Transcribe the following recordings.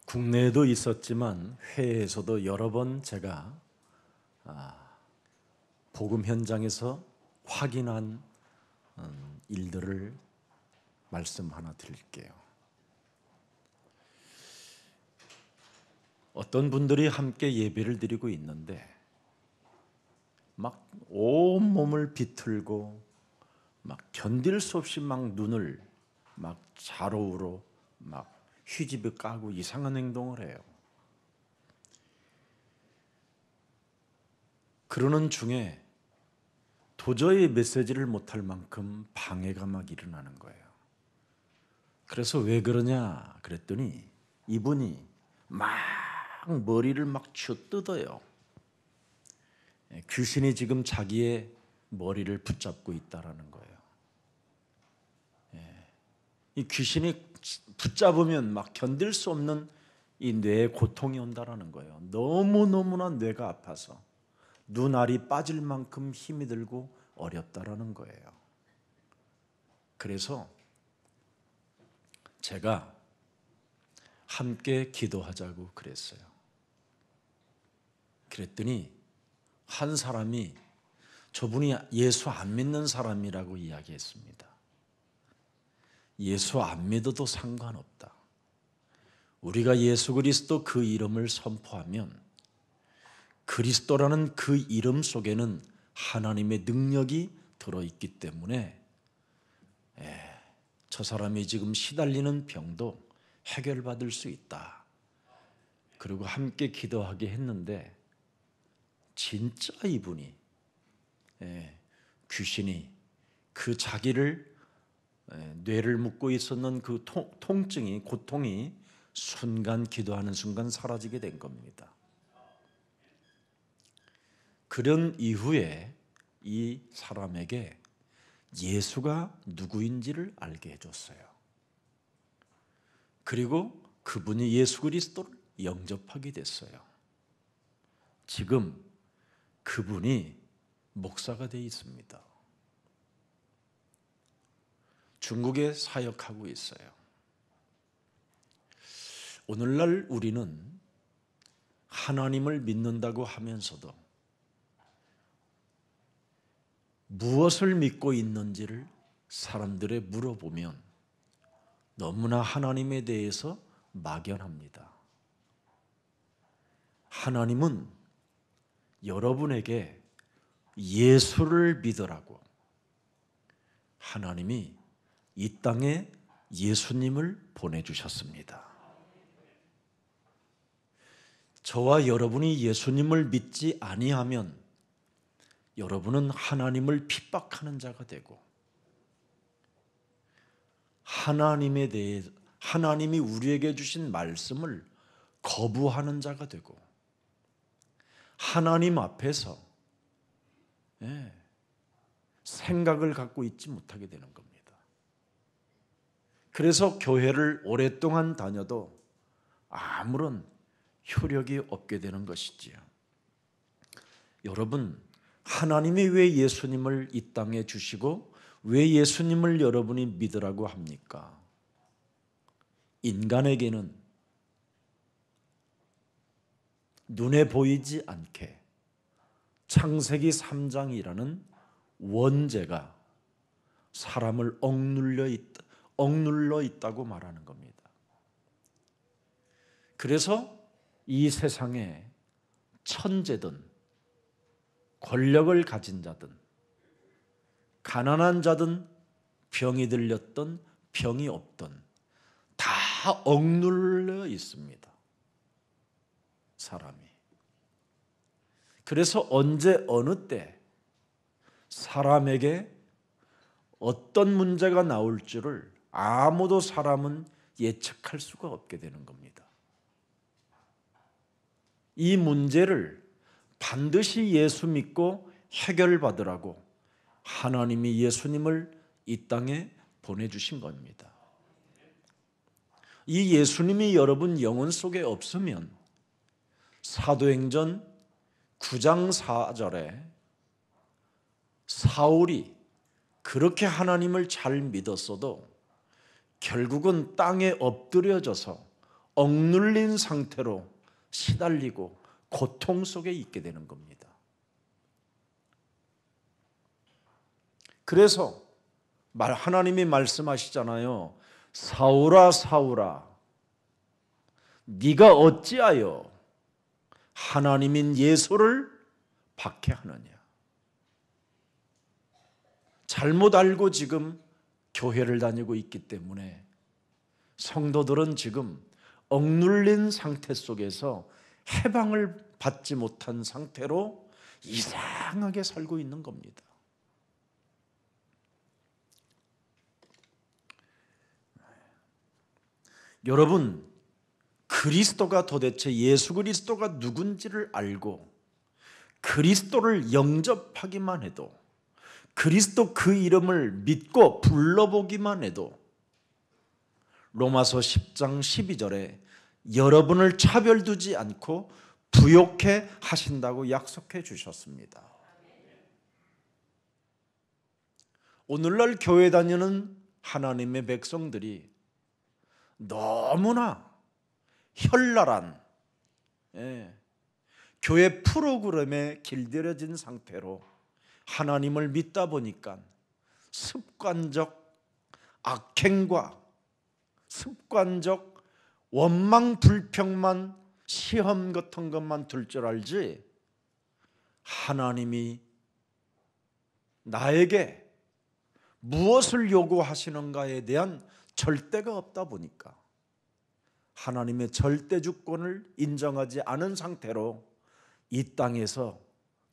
국내에도 있었지만 해외에서도 여러 번 제가 복음 현장에서 확인한 일들을 말씀 하나 드릴게요. 어떤 분들이 함께 예배를 드리고 있는데 막 온몸을 비틀고 막 견딜 수 없이 막 눈을 막 좌로우로 막 휘집어 까고 이상한 행동을 해요. 그러는 중에 도저히 메시지를 못할 만큼 방해가 막 일어나는 거예요. 그래서 왜 그러냐 그랬더니 이분이 막 머리를 막 쥐어뜯어요. 귀신이 지금 자기의 머리를 붙잡고 있다라는 거예요. 이 귀신이 붙잡으면 막 견딜 수 없는 이 뇌에 고통이 온다라는 거예요. 너무너무나 뇌가 아파서 눈알이 빠질 만큼 힘이 들고 어렵다라는 거예요. 그래서 제가 함께 기도하자고 그랬어요. 그랬더니 한 사람이 저분이 예수 안 믿는 사람이라고 이야기했습니다. 예수 안 믿어도 상관없다. 우리가 예수 그리스도 그 이름을 선포하면 그리스도라는 그 이름 속에는 하나님의 능력이 들어있기 때문에 저 사람이 지금 시달리는 병도 해결받을 수 있다. 그리고 함께 기도하게 했는데 진짜 이분이 귀신이 그 자기를 뇌를 묶고 있었는 그 통증이 고통이 순간 기도하는 순간 사라지게 된 겁니다. 그런 이후에 이 사람에게 예수가 누구인지를 알게 해줬어요. 그리고 그분이 예수 그리스도를 영접하게 됐어요. 지금 그분이 목사가 되어 있습니다. 중국에 사역하고 있어요. 오늘날 우리는 하나님을 믿는다고 하면서도 무엇을 믿고 있는지를 사람들에 물어보면 너무나 하나님에 대해서 막연합니다. 하나님은 여러분에게 예수를 믿으라고 하나님이 이 땅에 예수님을 보내주셨습니다. 저와 여러분이 예수님을 믿지 아니하면 여러분은 하나님을 핍박하는 자가 되고 하나님에 대해 하나님이 우리에게 주신 말씀을 거부하는 자가 되고 하나님 앞에서 생각을 갖고 있지 못하게 되는 겁니다. 그래서 교회를 오랫동안 다녀도 아무런 효력이 없게 되는 것이지요. 여러분, 하나님이 왜 예수님을 이 땅에 주시고 왜 예수님을 여러분이 믿으라고 합니까? 인간에게는 눈에 보이지 않게 창세기 3장이라는 원죄가 사람을 억눌러 있다고 말하는 겁니다. 그래서 이 세상에 천재든 권력을 가진 자든 가난한 자든 병이 들렸든 병이 없든 다 억눌려 있습니다. 사람이. 그래서 언제 어느 때 사람에게 어떤 문제가 나올 줄을 아무도 사람은 예측할 수가 없게 되는 겁니다. 이 문제를 반드시 예수 믿고 해결받으라고 하나님이 예수님을 이 땅에 보내주신 겁니다. 이 예수님이 여러분 영혼 속에 없으면 사도행전 9장 4절에 사울이 그렇게 하나님을 잘 믿었어도 결국은 땅에 엎드려져서 억눌린 상태로 시달리고 고통 속에 있게 되는 겁니다. 그래서 하나님이 말씀하시잖아요. 사울아 사울아 네가 어찌하여 하나님인 예수를 박해하느냐. 잘못 알고 지금 교회를 다니고 있기 때문에 성도들은 지금 억눌린 상태 속에서 해방을 받지 못한 상태로 이상하게 살고 있는 겁니다. 여러분, 그리스도가 도대체 예수 그리스도가 누군지를 알고 그리스도를 영접하기만 해도, 그리스도 그 이름을 믿고 불러보기만 해도 로마서 10장 12절에 여러분을 차별두지 않고 부욕해 하신다고 약속해 주셨습니다. 오늘날 교회 다니는 하나님의 백성들이 너무나 현란한 교회 프로그램에 길들여진 상태로 하나님을 믿다 보니까 습관적 악행과 습관적 원망 불평만, 시험 같은 것만 들 줄 알지 하나님이 나에게 무엇을 요구하시는가에 대한 절대가 없다 보니까 하나님의 절대 주권을 인정하지 않은 상태로 이 땅에서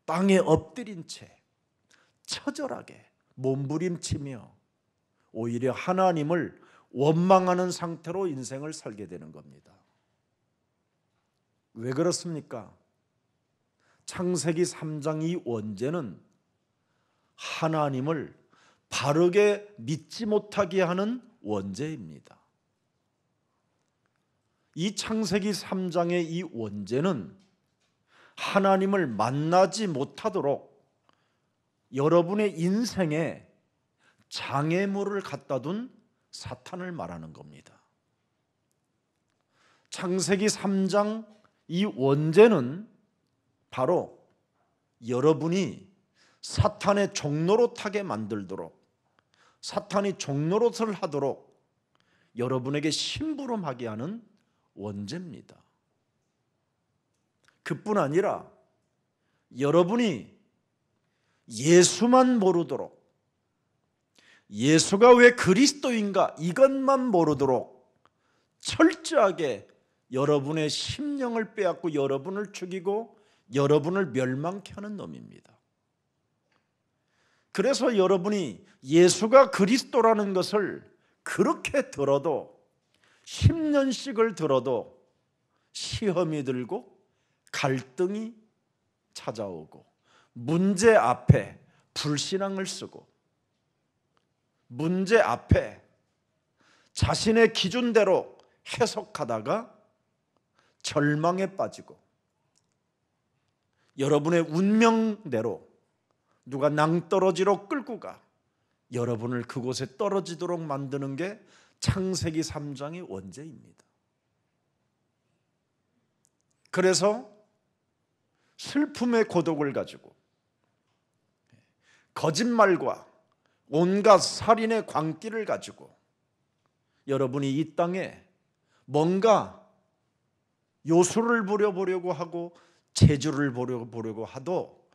땅에 엎드린 채 처절하게 몸부림치며 오히려 하나님을 원망하는 상태로 인생을 살게 되는 겁니다. 왜 그렇습니까? 창세기 3장 이 원죄는 하나님을 바르게 믿지 못하게 하는 원죄입니다. 이 창세기 3장의 이 원죄는 하나님을 만나지 못하도록 여러분의 인생에 장애물을 갖다 둔 사탄을 말하는 겁니다. 창세기 3장 이 원죄는 바로 여러분이 사탄의 종노릇하게 만들도록, 사탄이 종노릇을 하도록 여러분에게 심부름하게 하는 원죄입니다. 그뿐 아니라 여러분이 예수만 모르도록, 예수가 왜 그리스도인가 이것만 모르도록 철저하게 여러분의 심령을 빼앗고 여러분을 죽이고 여러분을 멸망케 하는 놈입니다. 그래서 여러분이 예수가 그리스도라는 것을 그렇게 들어도 10년씩을 들어도 시험이 들고 갈등이 찾아오고 문제 앞에 불신앙을 쓰고 문제 앞에 자신의 기준대로 해석하다가 절망에 빠지고 여러분의 운명대로 누가 낭떠러지로 끌고 가 여러분을 그곳에 떨어지도록 만드는 게 창세기 3장의 원죄입니다. 그래서 슬픔의 고독을 가지고 거짓말과 온갖 살인의 광기를 가지고 여러분이 이 땅에 뭔가 요술을 부려보려고 하고 재주를 보려고 하도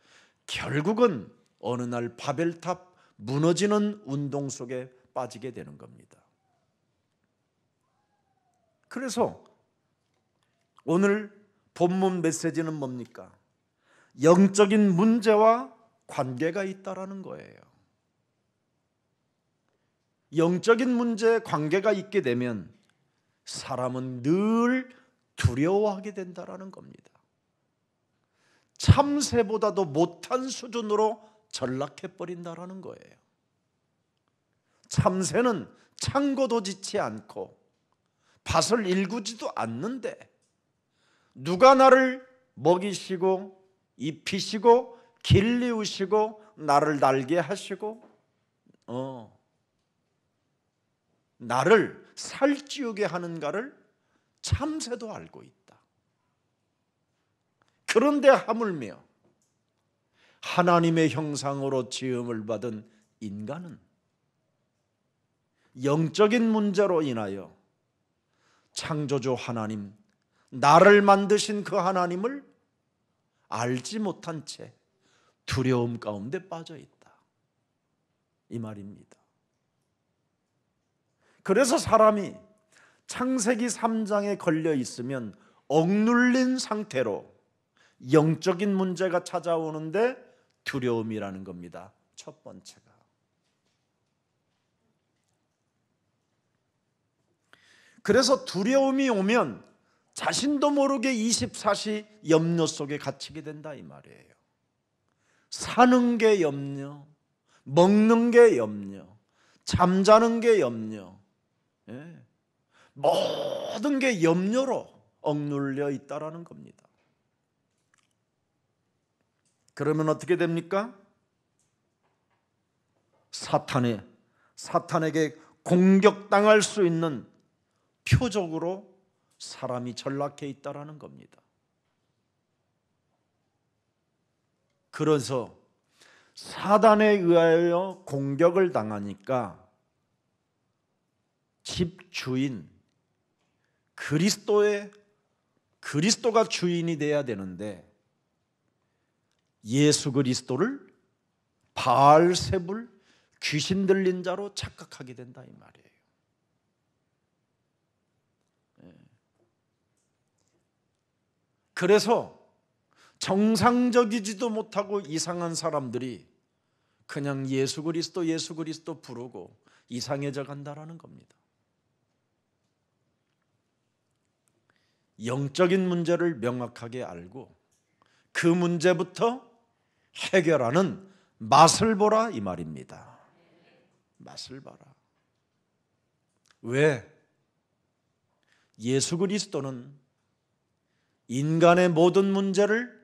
결국은 어느 날 바벨탑 무너지는 운동 속에 빠지게 되는 겁니다. 그래서 오늘 본문 메시지는 뭡니까? 영적인 문제와 관계가 있다라는 거예요. 영적인 문제에 관계가 있게 되면 사람은 늘 두려워하게 된다라는 겁니다. 참새보다도 못한 수준으로 전락해버린다라는 거예요. 참새는 창고도 짓지 않고 밭을 일구지도 않는데 누가 나를 먹이시고 입히시고 길리우시고 나를 날게 하시고 나를 살찌우게 하는가를 참새도 알고 있다. 그런데 하물며 하나님의 형상으로 지음을 받은 인간은 영적인 문제로 인하여 창조주 하나님, 나를 만드신 그 하나님을 알지 못한 채 두려움 가운데 빠져 있다, 이 말입니다. 그래서 사람이 창세기 3장에 걸려 있으면 억눌린 상태로 영적인 문제가 찾아오는데 두려움이라는 겁니다. 첫 번째가. 그래서 두려움이 오면 자신도 모르게 24시 염려 속에 갇히게 된다, 이 말이에요. 사는 게 염려, 먹는 게 염려, 잠자는 게 염려, 모든 게 염려로 억눌려 있다라는 겁니다. 그러면 어떻게 됩니까? 사탄에게 공격당할 수 있는 표적으로 사람이 전락해 있다라는 겁니다. 그래서 사단에 의하여 공격을 당하니까 집주인 그리스도가 주인이 돼야 되는데 예수 그리스도를 바알세불 귀신 들린 자로 착각하게 된다, 이 말이에요. 그래서 정상적이지도 못하고 이상한 사람들이 그냥 예수 그리스도 부르고 이상해져 간다라는 겁니다. 영적인 문제를 명확하게 알고 그 문제부터 해결하는 맛을 보라, 이 말입니다. 맛을 봐라. 왜? 예수 그리스도는 인간의 모든 문제를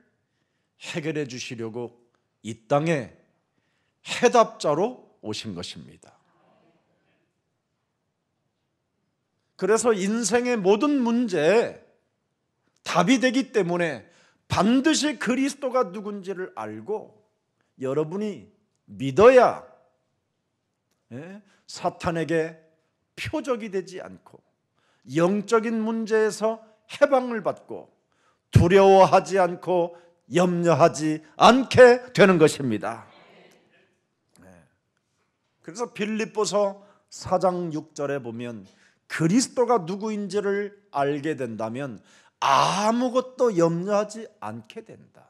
해결해 주시려고 이 땅에 해답자로 오신 것입니다. 그래서 인생의 모든 문제에 답이 되기 때문에 반드시 그리스도가 누군지를 알고 여러분이 믿어야 사탄에게 표적이 되지 않고 영적인 문제에서 해방을 받고 두려워하지 않고 염려하지 않게 되는 것입니다. 그래서 빌립보서 4장 6절에 보면 그리스도가 누구인지를 알게 된다면 아무것도 염려하지 않게 된다.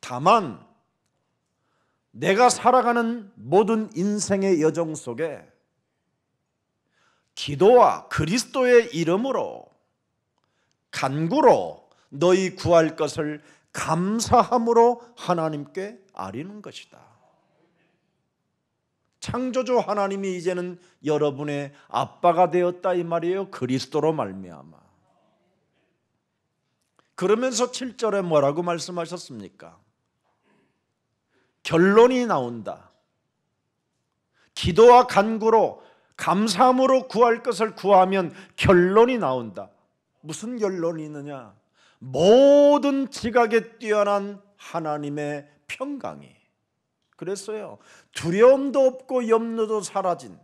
다만 내가 살아가는 모든 인생의 여정 속에 기도와 그리스도의 이름으로 간구로 너희 구할 것을 감사함으로 하나님께 아뢰는 것이다. 창조주 하나님이 이제는 여러분의 아빠가 되었다, 이 말이에요. 그리스도로 말미암아. 그러면서 7절에 뭐라고 말씀하셨습니까? 결론이 나온다. 기도와 간구로 감사함으로 구할 것을 구하면 결론이 나온다. 무슨 결론이 있느냐? 모든 지각에 뛰어난 하나님의 평강이. 그랬어요. 두려움도 없고 염려도 사라진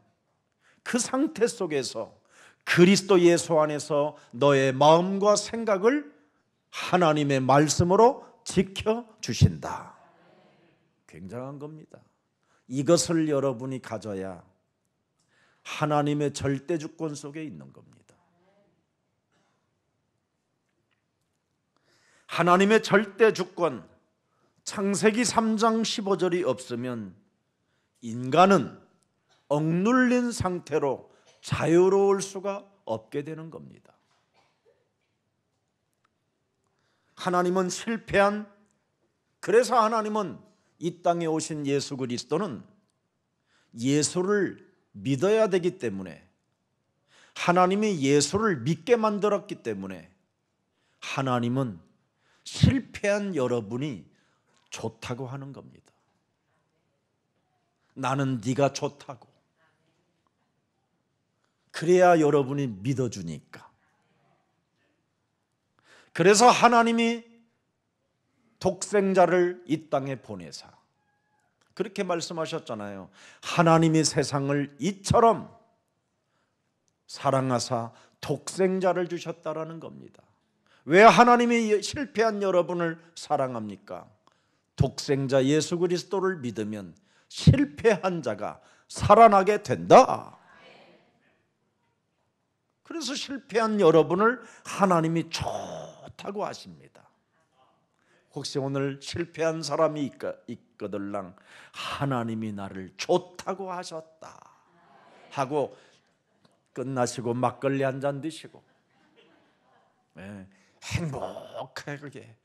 그 상태 속에서 그리스도 예수 안에서 너의 마음과 생각을 하나님의 말씀으로 지켜주신다. 굉장한 겁니다. 이것을 여러분이 가져야 하나님의 절대 주권 속에 있는 겁니다. 하나님의 절대 주권, 창세기 3장 15절이 없으면 인간은 억눌린 상태로 자유로울 수가 없게 되는 겁니다. 하나님은 실패한, 그래서 하나님은 이 땅에 오신 예수 그리스도는 예수를 믿어야 되기 때문에, 하나님이 예수를 믿게 만들었기 때문에 하나님은 실패한 여러분이 좋다고 하는 겁니다. 나는 네가 좋다고. 그래야 여러분이 믿어주니까. 그래서 하나님이 독생자를 이 땅에 보내사 그렇게 말씀하셨잖아요. 하나님이 세상을 이처럼 사랑하사 독생자를 주셨다라는 겁니다. 왜 하나님이 실패한 여러분을 사랑합니까? 독생자 예수 그리스도를 믿으면 실패한 자가 살아나게 된다. 그래서 실패한 여러분을 하나님이 좋다고 하십니다. 혹시 오늘 실패한 사람이 있거들랑 하나님이 나를 좋다고 하셨다 하고 끝나시고 막걸리 한 잔 드시고 행복하게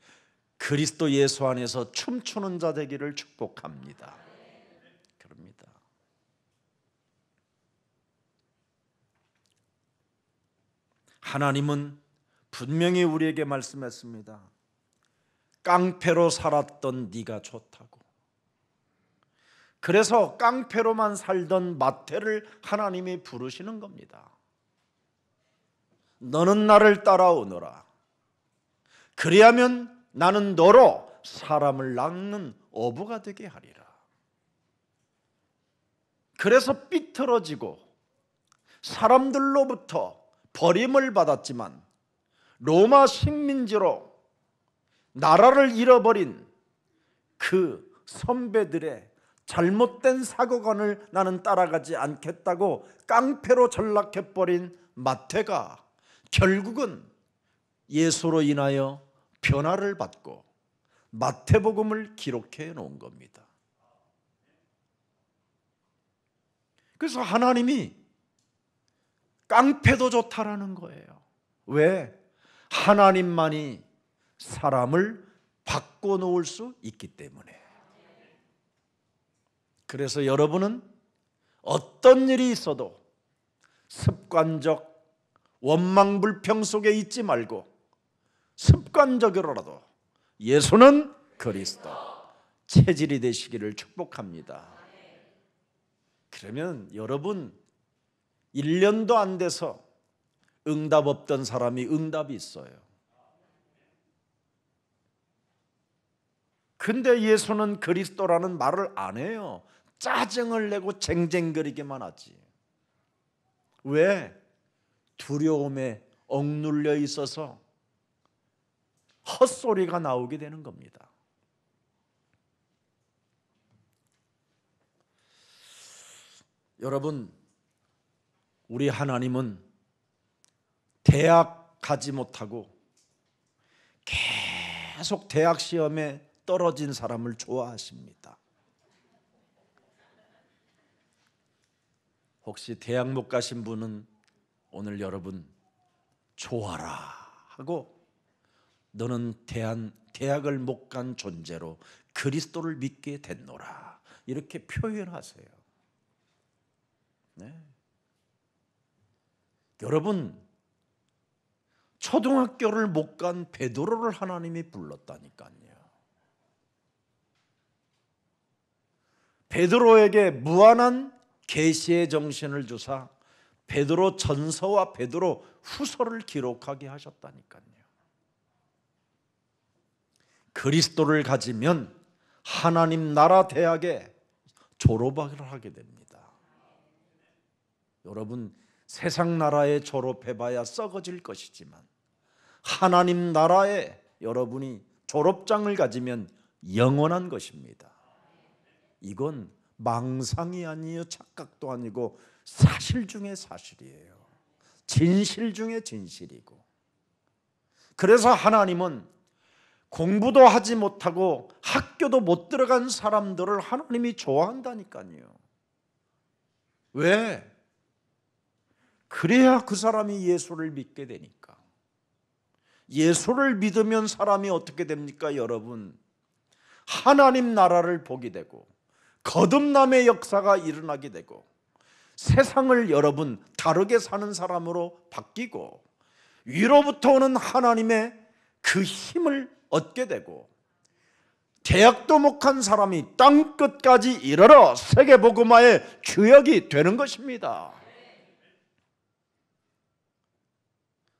그리스도 예수 안에서 춤추는 자 되기를 축복합니다. 그럽니다. 하나님은 분명히 우리에게 말씀했습니다. 깡패로 살았던 네가 좋다고. 그래서 깡패로만 살던 마태를 하나님이 부르시는 겁니다. 너는 나를 따라오너라. 그리하면 나는 너로 사람을 낚는 어부가 되게 하리라. 그래서 삐뚤어지고 사람들로부터 버림을 받았지만 로마 식민지로 나라를 잃어버린 그 선배들의 잘못된 사고관을 나는 따라가지 않겠다고 깡패로 전락해버린 마태가 결국은 예수로 인하여 변화를 받고 마태복음을 기록해 놓은 겁니다. 그래서 하나님이 깡패도 좋다라는 거예요. 왜? 하나님만이 사람을 바꿔놓을 수 있기 때문에. 그래서 여러분은 어떤 일이 있어도 습관적 원망불평 속에 있지 말고 습관적으로라도 예수는 그리스도 체질이 되시기를 축복합니다. 그러면 여러분 1년도 안 돼서 응답 없던 사람이 응답이 있어요. 근데 예수는 그리스도라는 말을 안 해요. 짜증을 내고 쟁쟁거리기만 하지. 왜? 두려움에 억눌려 있어서 헛소리가 나오게 되는 겁니다. 여러분, 우리 하나님은 대학 가지 못하고 계속 대학 시험에 떨어진 사람을 좋아하십니다. 혹시 대학 못 가신 분은 오늘 여러분 좋아라 하고 너는 대학을 못 간 존재로 그리스도를 믿게 됐노라 이렇게 표현하세요. 네. 여러분 초등학교를 못 간 베드로를 하나님이 불렀다니까요. 베드로에게 무한한 계시의 정신을 주사 베드로 전서와 베드로 후서를 기록하게 하셨다니까요. 그리스도를 가지면 하나님 나라 대학에 졸업을 하게 됩니다. 여러분 세상 나라에 졸업해봐야 썩어질 것이지만 하나님 나라에 여러분이 졸업장을 가지면 영원한 것입니다. 이건 망상이 아니에요. 착각도 아니고 사실 중에 사실이에요. 진실 중에 진실이고. 그래서 하나님은 공부도 하지 못하고 학교도 못 들어간 사람들을 하나님이 좋아한다니까요. 왜? 그래야 그 사람이 예수를 믿게 되니까. 예수를 믿으면 사람이 어떻게 됩니까, 여러분? 하나님 나라를 보게 되고 거듭남의 역사가 일어나게 되고 세상을 여러분 다르게 사는 사람으로 바뀌고 위로부터 오는 하나님의 그 힘을 얻게 되고 대학도 못 간 사람이 땅끝까지 이르러 세계복음화의 주역이 되는 것입니다.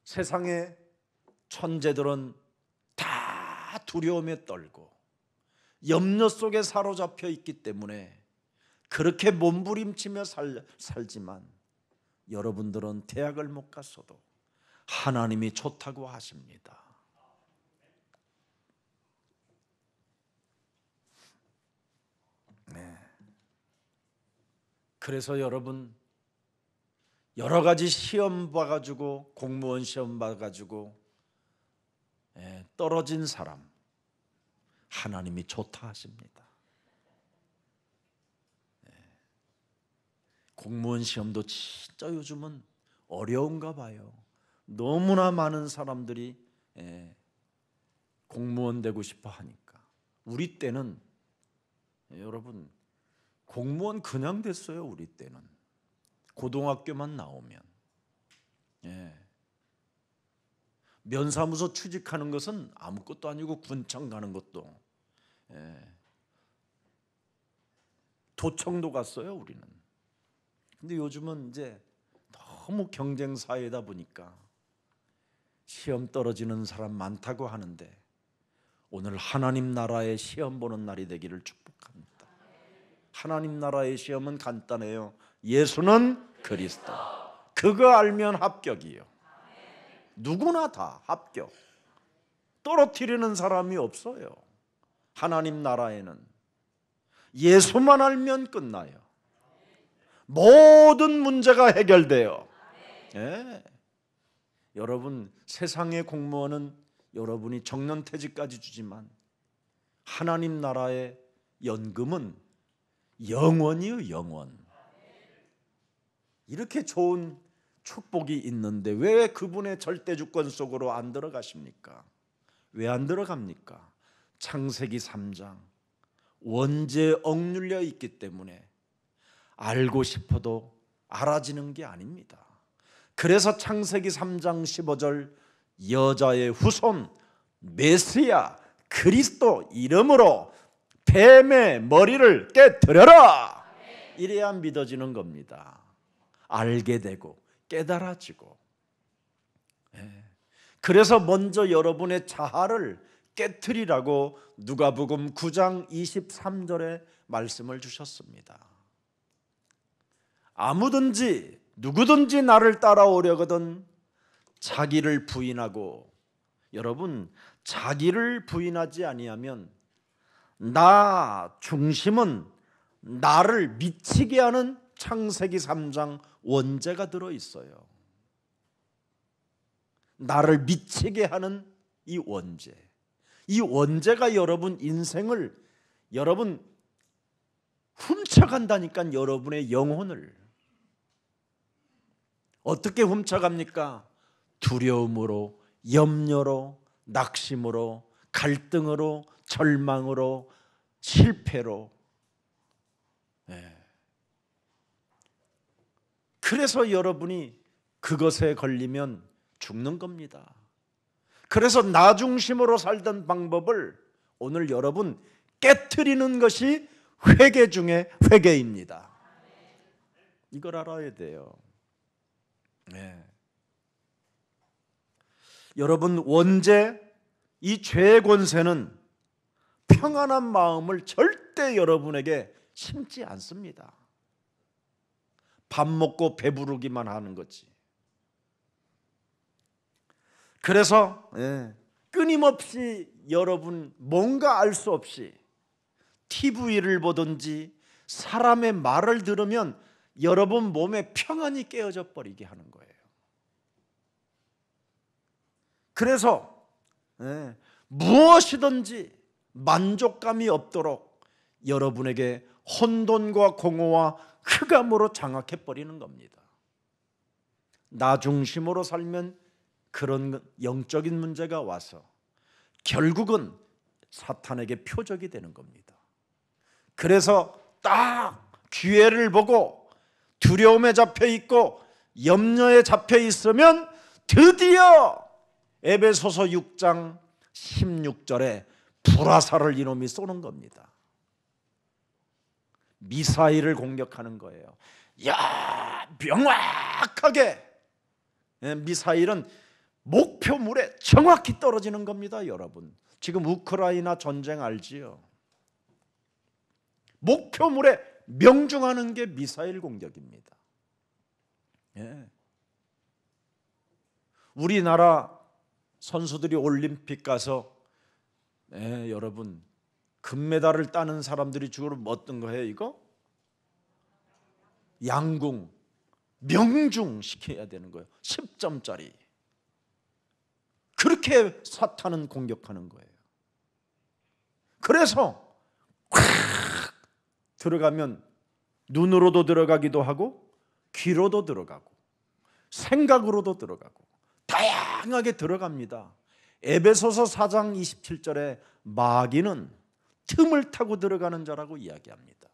세상의 천재들은 다 두려움에 떨고 염려 속에 사로잡혀 있기 때문에 그렇게 몸부림치며 살지만 여러분들은 대학을 못 갔어도 하나님이 좋다고 하십니다. 네. 그래서 여러분 여러 가지 시험 봐가지고 공무원 시험 봐가지고 떨어진 사람 하나님이 좋다 하십니다. 공무원 시험도 진짜 요즘은 어려운가 봐요. 너무나 많은 사람들이 공무원 되고 싶어 하니까. 우리 때는 여러분 공무원 그냥 됐어요. 우리 때는 고등학교만 나오면 면사무소 취직하는 것은 아무것도 아니고 군청 가는 것도 도청도 갔어요. 우리는. 근데 요즘은 이제 너무 경쟁 사회다 보니까 시험 떨어지는 사람 많다고 하는데 오늘 하나님 나라의 시험 보는 날이 되기를 축복합니다. 하나님 나라의 시험은 간단해요. 예수는 그리스도. 그거 알면 합격이요. 누구나 다 합격. 떨어뜨리는 사람이 없어요. 하나님 나라에는 예수만 알면 끝나요. 모든 문제가 해결돼요. 여러분 세상의 공무원은 여러분이 정년퇴직까지 주지만 하나님 나라의 연금은 영원이요. 영원. 이렇게 좋은 축복이 있는데 왜 그분의 절대주권 속으로 안 들어가십니까? 왜 안 들어갑니까? 창세기 3장 원죄에 억눌려 있기 때문에 알고 싶어도 알아지는 게 아닙니다. 그래서 창세기 3장 15절 여자의 후손 메시아 그리스도 이름으로 뱀의 머리를 깨뜨려라. 이래야 믿어지는 겁니다. 알게 되고 깨달아지고. 그래서 먼저 여러분의 자아를 깨트리라고 누가복음 9장 23절에 말씀을 주셨습니다. 아무든지 누구든지 나를 따라오려거든 자기를 부인하고, 여러분 자기를 부인하지 아니하면 나 중심은 나를 미치게 하는 창세기 3장 원죄가 들어있어요. 나를 미치게 하는 이 원죄, 이 원죄가 여러분 인생을 여러분 훔쳐간다니까. 여러분의 영혼을 어떻게 훔쳐갑니까? 두려움으로, 염려로, 낙심으로, 갈등으로, 절망으로, 실패로. 그래서 여러분이 그것에 걸리면 죽는 겁니다. 그래서 나 중심으로 살던 방법을 오늘 여러분 깨트리는 것이 회개 중에 회개입니다. 이걸 알아야 돼요. 여러분 원죄, 이 죄의 권세는 평안한 마음을 절대 여러분에게 심지 않습니다. 밥 먹고 배부르기만 하는 거지. 그래서 끊임없이 여러분 뭔가 알 수 없이 TV를 보든지 사람의 말을 들으면 여러분 몸에 평안이 깨어져 버리게 하는 거예요. 그래서 무엇이든지 만족감이 없도록 여러분에게 혼돈과 공허와 흑암으로 장악해 버리는 겁니다. 나 중심으로 살면 그런 영적인 문제가 와서 결국은 사탄에게 표적이 되는 겁니다. 그래서 딱 기회를 보고 두려움에 잡혀 있고 염려에 잡혀 있으면 드디어 에베소서 6장 16절에 불화살을 이놈이 쏘는 겁니다. 미사일을 공격하는 거예요. 야, 명확하게 미사일은 목표물에 정확히 떨어지는 겁니다. 여러분, 지금 우크라이나 전쟁 알지요? 목표물에 명중하는 게 미사일 공격입니다. 예. 우리나라 선수들이 올림픽 가서 여러분 금메달을 따는 사람들이 주로 어떤 거 해요? 이거? 양궁 명중 시켜야 되는 거예요. 10점짜리. 그렇게 사탄은 공격하는 거예요. 그래서 콱 들어가면 눈으로도 들어가기도 하고 귀로도 들어가고 생각으로도 들어가고 다양하게 들어갑니다. 에베소서 4장 27절에 마귀는 틈을 타고 들어가는 자라고 이야기합니다.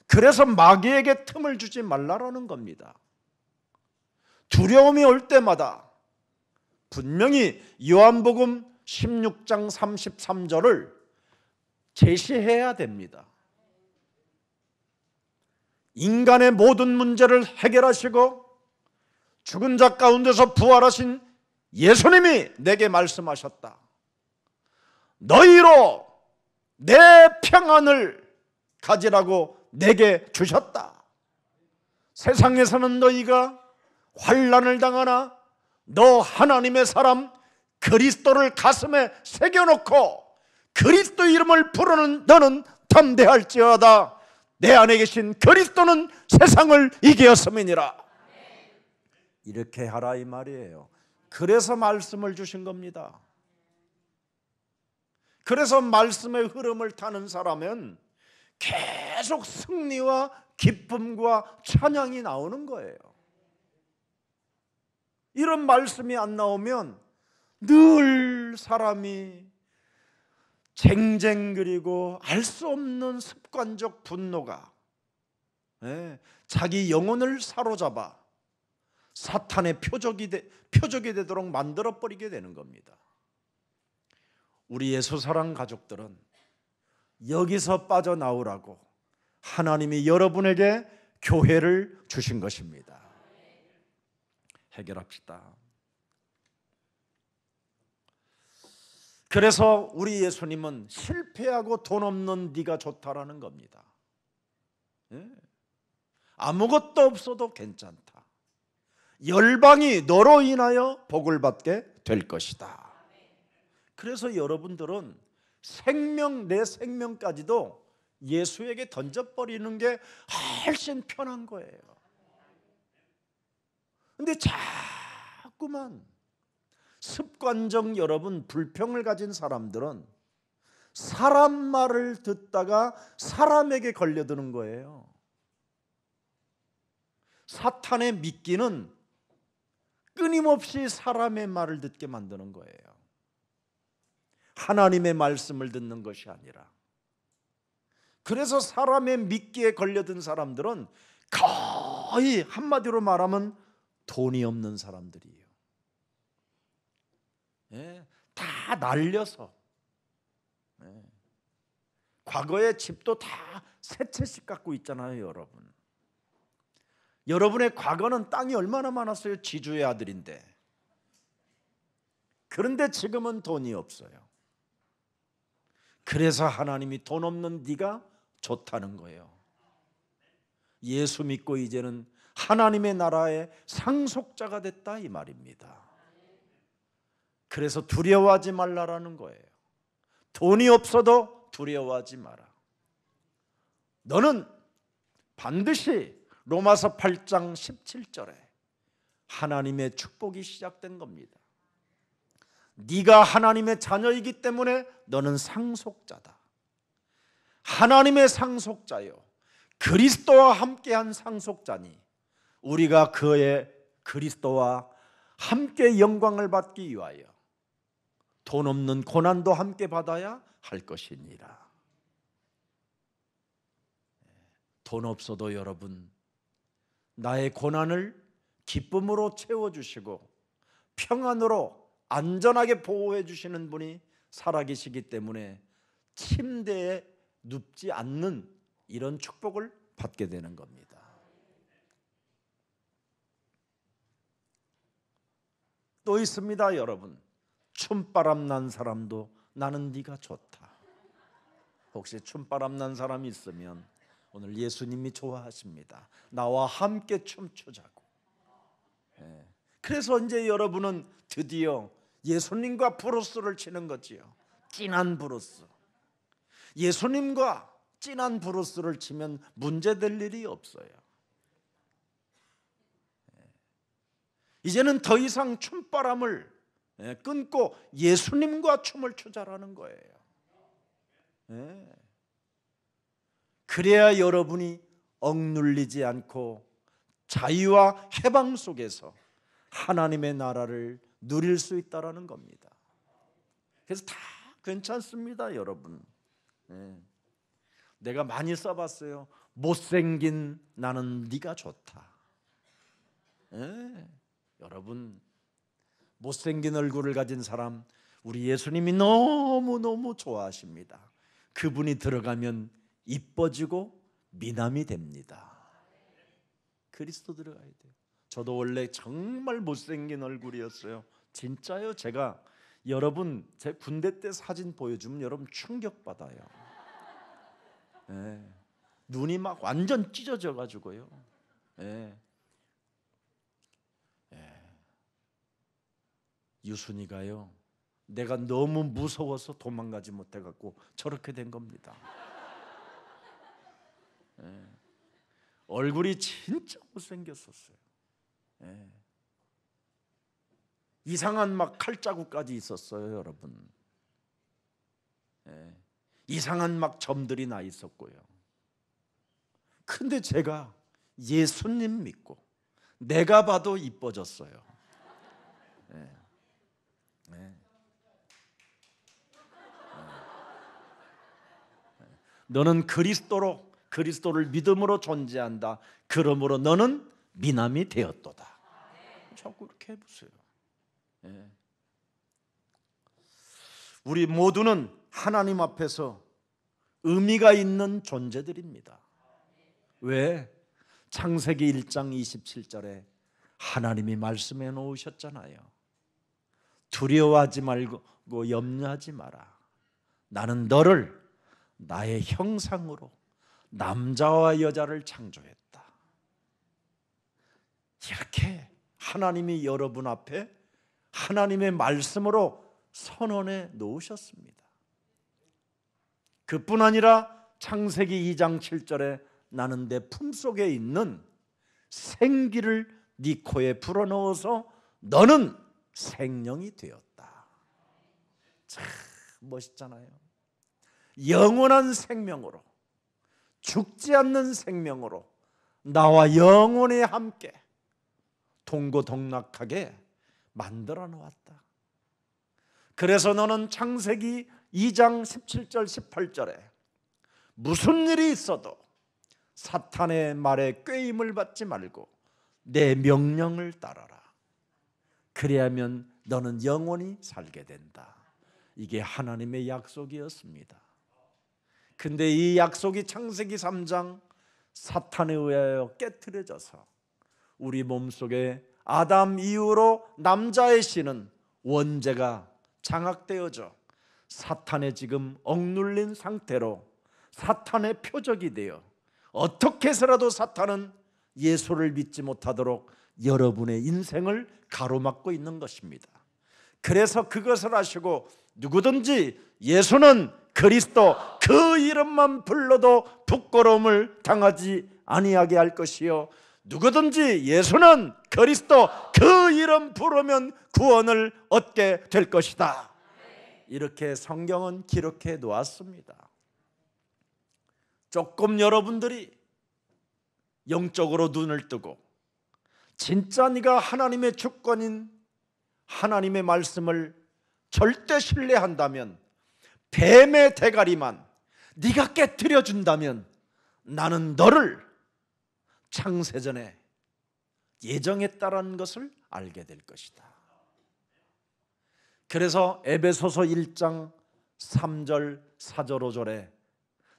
그래서 마귀에게 틈을 주지 말라라는 겁니다. 두려움이 올 때마다 분명히 요한복음 16장 33절을 제시해야 됩니다. 인간의 모든 문제를 해결하시고 죽은 자 가운데서 부활하신 예수님이 내게 말씀하셨다. 너희로 내 평안을 가지라고 내게 주셨다. 세상에서는 너희가 환난을 당하나 너 하나님의 사람 그리스도를 가슴에 새겨놓고 그리스도 이름을 부르는 너는 담대할지어다. 내 안에 계신 그리스도는 세상을 이기었음이니라. 이렇게 하라 이 말이에요. 그래서 말씀을 주신 겁니다. 그래서 말씀의 흐름을 타는 사람은 계속 승리와 기쁨과 찬양이 나오는 거예요. 이런 말씀이 안 나오면 늘 사람이 쟁쟁그리고 알 수 없는 습관적 분노가 자기 영혼을 사로잡아 사탄의 표적이 되도록 만들어버리게 되는 겁니다. 우리 예수사랑 가족들은 여기서 빠져나오라고 하나님이 여러분에게 교회를 주신 것입니다. 해결합시다. 그래서 우리 예수님은 실패하고 돈 없는 네가 좋다라는 겁니다. 아무것도 없어도 괜찮다. 열방이 너로 인하여 복을 받게 될 것이다. 그래서 여러분들은 내 생명까지도 예수에게 던져버리는 게 훨씬 편한 거예요. 근데 자꾸만 습관적 여러분 불평을 가진 사람들은 사람 말을 듣다가 사람에게 걸려드는 거예요. 사탄의 미끼는 끊임없이 사람의 말을 듣게 만드는 거예요. 하나님의 말씀을 듣는 것이 아니라. 그래서 사람의 미끼에 걸려든 사람들은 거의 한마디로 말하면 돈이 없는 사람들이에요. 다 날려서 과거의 집도 다 세 채씩 갖고 있잖아요. 여러분, 여러분의 과거는 땅이 얼마나 많았어요. 지주의 아들인데. 그런데 지금은 돈이 없어요. 그래서 하나님이 돈 없는 네가 좋다는 거예요. 예수 믿고 이제는 하나님의 나라의 상속자가 됐다 이 말입니다. 그래서 두려워하지 말라라는 거예요. 돈이 없어도 두려워하지 마라. 너는 반드시 로마서 8장 17절에 하나님의 축복이 시작된 겁니다. 네가 하나님의 자녀이기 때문에 너는 상속자다. 하나님의 상속자요, 그리스도와 함께한 상속자니 우리가 그의 그리스도와 함께 영광을 받기 위하여 돈 없는 고난도 함께 받아야 할 것이니라. 돈 없어도 여러분 나의 고난을 기쁨으로 채워주시고 평안으로 안전하게 보호해 주시는 분이 살아계시기 때문에 침대에 눕지 않는 이런 축복을 받게 되는 겁니다. 또 있습니다, 여러분. 춤바람 난 사람도 나는 네가 좋다. 혹시 춤바람 난 사람이 있으면 오늘 예수님이 좋아하십니다. 나와 함께 춤추자고. 그래서 이제 여러분은 드디어 예수님과 브루스를 치는 거지요. 진한 브루스. 예수님과 진한 브루스를 치면 문제될 일이 없어요. 이제는 더 이상 춤바람을 끊고 예수님과 춤을 추자라는 거예요. 그래야 여러분이 억눌리지 않고 자유와 해방 속에서 하나님의 나라를 누릴 수 있다라는 겁니다. 그래서 다 괜찮습니다, 여러분. 내가 많이 써봤어요. 못생긴 나는 네가 좋다. 여러분, 못생긴 얼굴을 가진 사람 우리 예수님이 너무너무 좋아하십니다. 그분이 들어가면 이뻐지고 미남이 됩니다. 그리스도 들어가야 돼요. 저도 원래 정말 못생긴 얼굴이었어요. 진짜요. 제가 여러분 제 군대 때 사진 보여주면 여러분 충격받아요. 눈이 막 완전 찢어져 가지고요. 유순이가요, 내가 너무 무서워서 도망가지 못해 갖고 저렇게 된 겁니다. 얼굴이 진짜 못생겼었어요. 이상한 막 칼자국까지 있었어요, 여러분. 이상한 막 점들이 나 있었고요. 근데 제가 예수님 믿고 내가 봐도 이뻐졌어요. 너는 그리스도를 믿음으로 존재한다. 그러므로 너는 미남이 되었도다. 자꾸 이렇게 해보세요. 우리 모두는 하나님 앞에서 의미가 있는 존재들입니다. 왜? 창세기 1장 27절에 하나님이 말씀해 놓으셨잖아요. 두려워하지 말고 염려하지 마라. 나는 너를 나의 형상으로 남자와 여자를 창조했다. 이렇게 하나님이 여러분 앞에 하나님의 말씀으로 선언해 놓으셨습니다. 그뿐 아니라 창세기 2장 7절에 나는 내 품속에 있는 생기를 네 코에 불어넣어서 너는 생명이 되었다. 참 멋있잖아요. 영원한 생명으로, 죽지 않는 생명으로 나와 영원히 함께 동고동락하게 만들어 놓았다. 그래서 너는 창세기 2장 17절 18절에 무슨 일이 있어도 사탄의 말에 꾀임을 받지 말고 내 명령을 따라라. 그래야면 너는 영원히 살게 된다. 이게 하나님의 약속이었습니다. 근데 이 약속이 창세기 3장 사탄에 의하여 깨트려져서 우리 몸속에 아담 이후로 남자의 씨는 원죄가 장악되어져 사탄의 지금 억눌린 상태로 사탄의 표적이 되어 어떻게 해서라도 사탄은 예수를 믿지 못하도록 여러분의 인생을 가로막고 있는 것입니다. 그래서 그것을 아시고 누구든지 예수는 그리스도 그 이름만 불러도 부끄러움을 당하지 아니하게 할 것이요 누구든지 예수는 그리스도 그 이름 부르면 구원을 얻게 될 것이다. 이렇게 성경은 기록해 놓았습니다. 조금 여러분들이 영적으로 눈을 뜨고 진짜 네가 하나님의 주권인 하나님의 말씀을 절대 신뢰한다면, 뱀의 대가리만 네가 깨트려 준다면 나는 너를 창세전에 예정했다라는 것을 알게 될 것이다. 그래서 에베소서 1장 3절 4절 5절에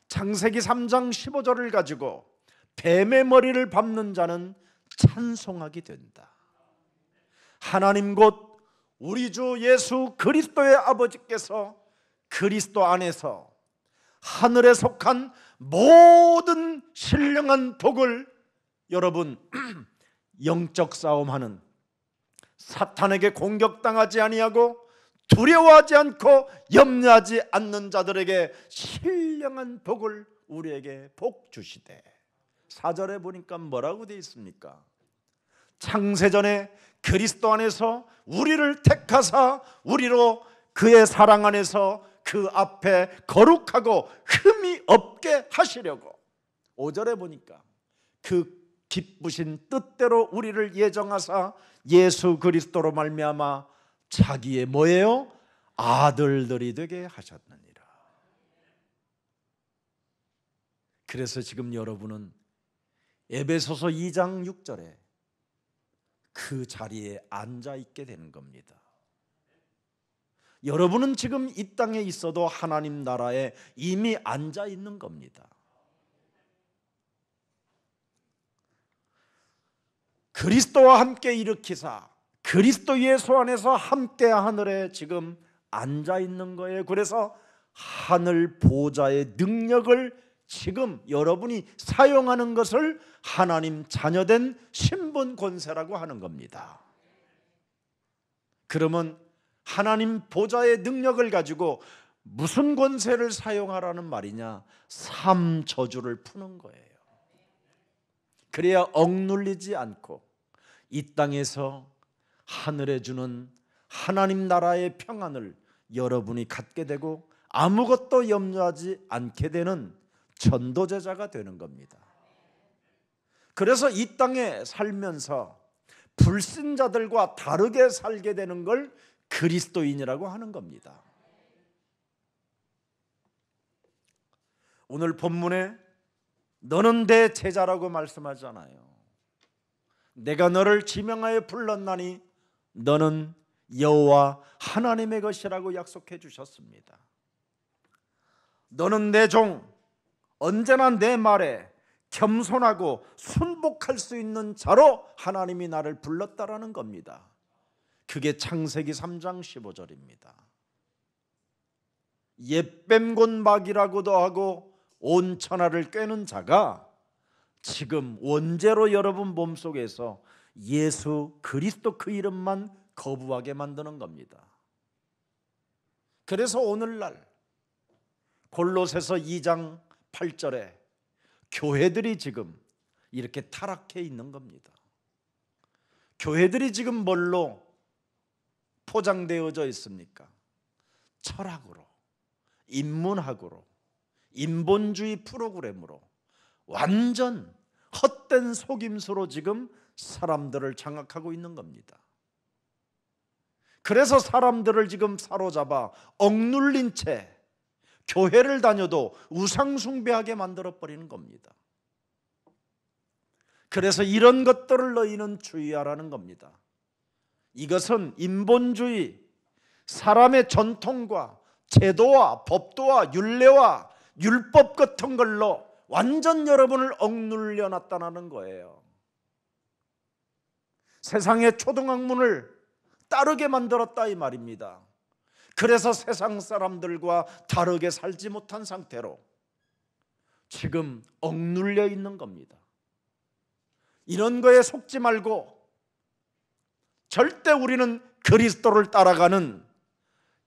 창세기 3장 15절을 가지고 뱀의 머리를 밟는 자는 찬송하게 된다. 하나님 곧 우리 주 예수 그리스도의 아버지께서 그리스도 안에서 하늘에 속한 모든 신령한 복을 여러분 영적 싸움하는 사탄에게 공격당하지 아니하고 두려워하지 않고 염려하지 않는 자들에게 신령한 복을 우리에게 복 주시되, 4절에 보니까 뭐라고 되어 있습니까? 창세전에 그리스도 안에서 우리를 택하사 우리로 그의 사랑 안에서 그 앞에 거룩하고 흠이 없게 하시려고, 5절에 보니까 그 기쁘신 뜻대로 우리를 예정하사 예수 그리스도로 말미암아 자기의 뭐예요? 아들들이 되게 하셨느니라. 그래서 지금 여러분은 에베소서 2장 6절에 그 자리에 앉아 있게 되는 겁니다. 여러분은 지금 이 땅에 있어도 하나님 나라에 이미 앉아 있는 겁니다. 그리스도와 함께 일으키사 그리스도 예수 안에서 함께 하늘에 지금 앉아 있는 거예요. 그래서 하늘 보좌의 능력을 지금 여러분이 사용하는 것을 하나님 자녀된 신분 권세라고 하는 겁니다. 그러면 하나님 보좌의 능력을 가지고 무슨 권세를 사용하라는 말이냐? 삼저주를 푸는 거예요. 그래야 억눌리지 않고 이 땅에서 하늘에 주는 하나님 나라의 평안을 여러분이 갖게 되고 아무것도 염려하지 않게 되는 전도제자가 되는 겁니다. 그래서 이 땅에 살면서 불신자들과 다르게 살게 되는 걸 그리스도인이라고 하는 겁니다. 오늘 본문에 너는 내 제자라고 말씀하잖아요. 내가 너를 지명하여 불렀나니 너는 여호와 하나님의 것이라고 약속해 주셨습니다. 너는 내 종, 언제나 내 말에 겸손하고 순복할 수 있는 자로 하나님이 나를 불렀다라는 겁니다. 그게 창세기 3장 15절입니다. 옛뱀곤막이라고도 하고 온 천하를 꿰는 자가 지금 원죄로 여러분 몸속에서 예수 그리스도 그 이름만 거부하게 만드는 겁니다. 그래서 오늘날 골로새서 2장 8절에 교회들이 지금 이렇게 타락해 있는 겁니다. 교회들이 지금 뭘로 포장되어져 있습니까? 철학으로, 인문학으로, 인본주의 프로그램으로 완전 헛된 속임수로 지금 사람들을 장악하고 있는 겁니다. 그래서 사람들을 지금 사로잡아 억눌린 채 교회를 다녀도 우상숭배하게 만들어버리는 겁니다. 그래서 이런 것들을 너희는 주의하라는 겁니다. 이것은 인본주의, 사람의 전통과 제도와 법도와 율례와 율법 같은 걸로 완전 여러분을 억눌려 놨다는 거예요. 세상의 초등학문을 따르게 만들었다 이 말입니다. 그래서 세상 사람들과 다르게 살지 못한 상태로 지금 억눌려 있는 겁니다. 이런 거에 속지 말고 절대 우리는 그리스도를 따라가는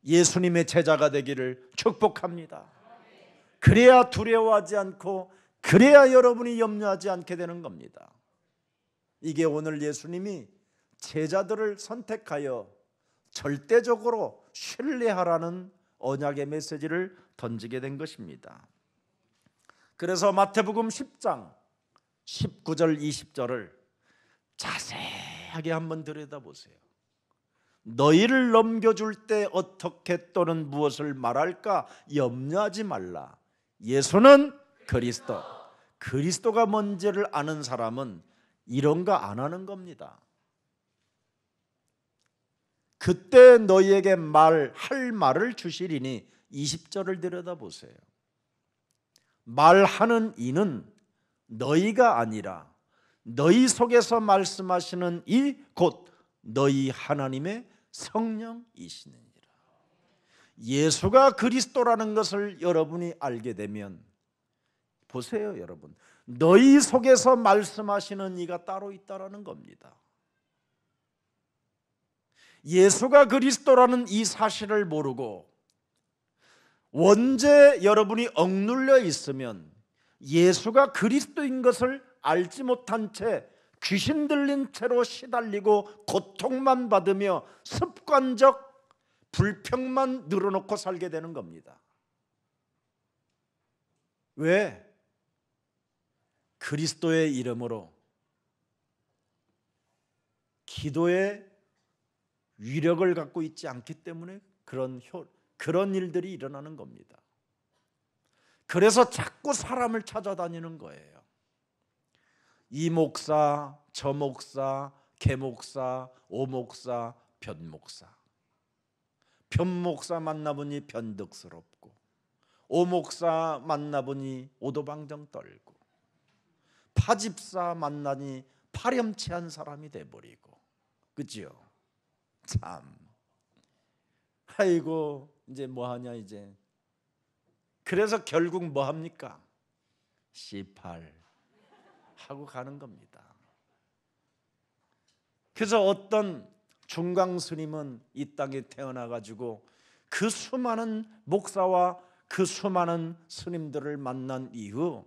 예수님의 제자가 되기를 축복합니다. 그래야 두려워하지 않고 그래야 여러분이 염려하지 않게 되는 겁니다. 이게 오늘 예수님이 제자들을 선택하여 절대적으로 신뢰하라는 언약의 메시지를 던지게 된 것입니다. 그래서 마태복음 10장 19절 20절을 자세하게 한번 들여다보세요. 너희를 넘겨줄 때 어떻게 또는 무엇을 말할까 염려하지 말라. 예수는 그리스도. 그리스도가 뭔지를 아는 사람은 이런 거 안 하는 겁니다. 그때 너희에게 말할 말을 주시리니 20절을 들여다보세요. 말하는 이는 너희가 아니라 너희 속에서 말씀하시는 이 곧 너희 하나님의 성령이시니라. 예수가 그리스도라는 것을 여러분이 알게 되면, 보세요 여러분, 너희 속에서 말씀하시는 이가 따로 있다라는 겁니다. 예수가 그리스도라는 이 사실을 모르고 원죄 여러분이 억눌려 있으면, 예수가 그리스도인 것을 알지 못한 채 귀신 들린 채로 시달리고 고통만 받으며 습관적 불평만 늘어놓고 살게 되는 겁니다. 왜? 그리스도의 이름으로 기도의 위력을 갖고 있지 않기 때문에 그런 일들이 일어나는 겁니다. 그래서 자꾸 사람을 찾아다니는 거예요. 이 목사, 저 목사, 개 목사, 오 목사, 변 목사. 변 목사 만나보니 변덕스럽고, 오 목사 만나보니 오도방정 떨고, 파집사 만나니 파렴치한 사람이 돼버리고, 그죠? 참, 아이고 이제 뭐하냐 이제. 그래서 결국 뭐합니까? C8 하고 가는 겁니다. 그래서 어떤 중광 스님은 이 땅에 태어나 가지고 그 수많은 목사와 그 수많은 스님들을 만난 이후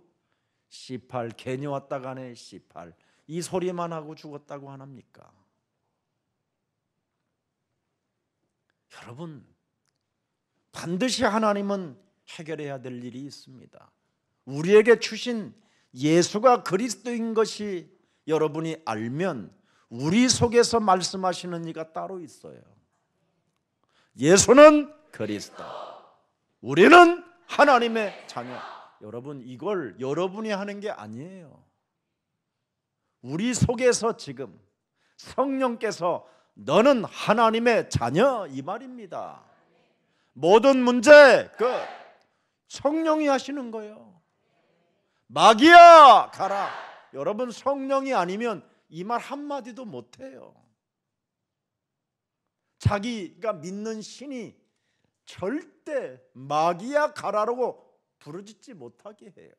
C8 괜히 왔다 가네 C8 이 소리만 하고 죽었다고 하nap니까? 여러분, 반드시 하나님은 해결해야 될 일이 있습니다. 우리에게 주신 예수가 그리스도인 것이 여러분이 알면 우리 속에서 말씀하시는 이가 따로 있어요. 예수는 그리스도, 우리는 하나님의 자녀. 여러분, 이걸 여러분이 하는 게 아니에요. 우리 속에서 지금 성령께서 너는 하나님의 자녀 이 말입니다. 모든 문제 끝. 성령이 하시는 거예요. 마귀야 가라. 여러분, 성령이 아니면 이 말 한마디도 못해요. 자기가 믿는 신이 절대 마귀야 가라라고 부르짖지 못하게 해요.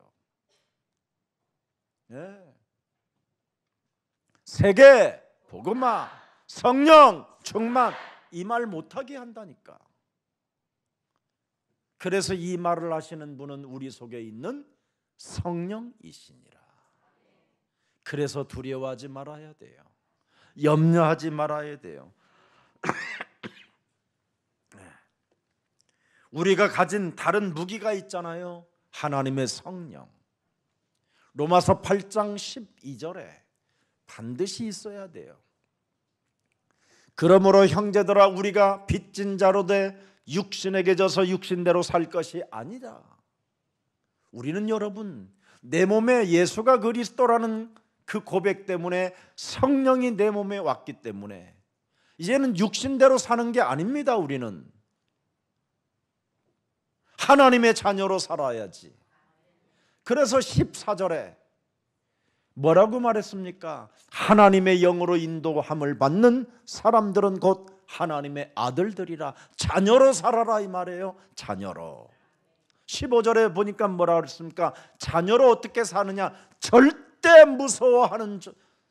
네. 세계 복음화 성령 충만 이 말 못하게 한다니까. 그래서 이 말을 하시는 분은 우리 속에 있는 성령이시니라. 그래서 두려워하지 말아야 돼요. 염려하지 말아야 돼요. 우리가 가진 다른 무기가 있잖아요. 하나님의 성령. 로마서 8장 12절에 반드시 있어야 돼요. 그러므로 형제들아, 우리가 빚진 자로 돼 육신에게 져서 육신대로 살 것이 아니라, 우리는 여러분 내 몸에 예수가 그리스도라는 그 고백 때문에 성령이 내 몸에 왔기 때문에 이제는 육신대로 사는 게 아닙니다. 우리는 하나님의 자녀로 살아야지. 그래서 14절에 뭐라고 말했습니까? 하나님의 영으로 인도함을 받는 사람들은 곧 하나님의 아들들이라. 자녀로 살아라 이 말이에요. 자녀로. 15절에 보니까 뭐라 그랬습니까? 자녀로 어떻게 사느냐? 절대 무서워하는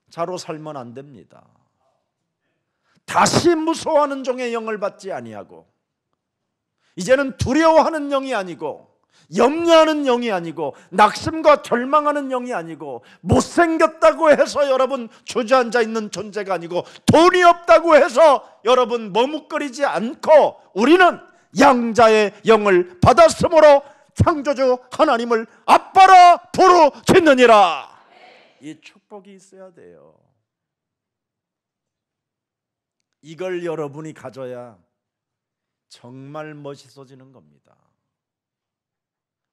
자로 살면 안 됩니다. 다시 무서워하는 종의 영을 받지 아니하고, 이제는 두려워하는 영이 아니고, 염려하는 영이 아니고, 낙심과 절망하는 영이 아니고, 못생겼다고 해서 여러분 주저앉아 있는 존재가 아니고, 돈이 없다고 해서 여러분 머뭇거리지 않고, 우리는 양자의 영을 받았으므로 창조주 하나님을 아빠라 부르짖느니라. 이 축복이 있어야 돼요. 이걸 여러분이 가져야 정말 멋있어지는 겁니다.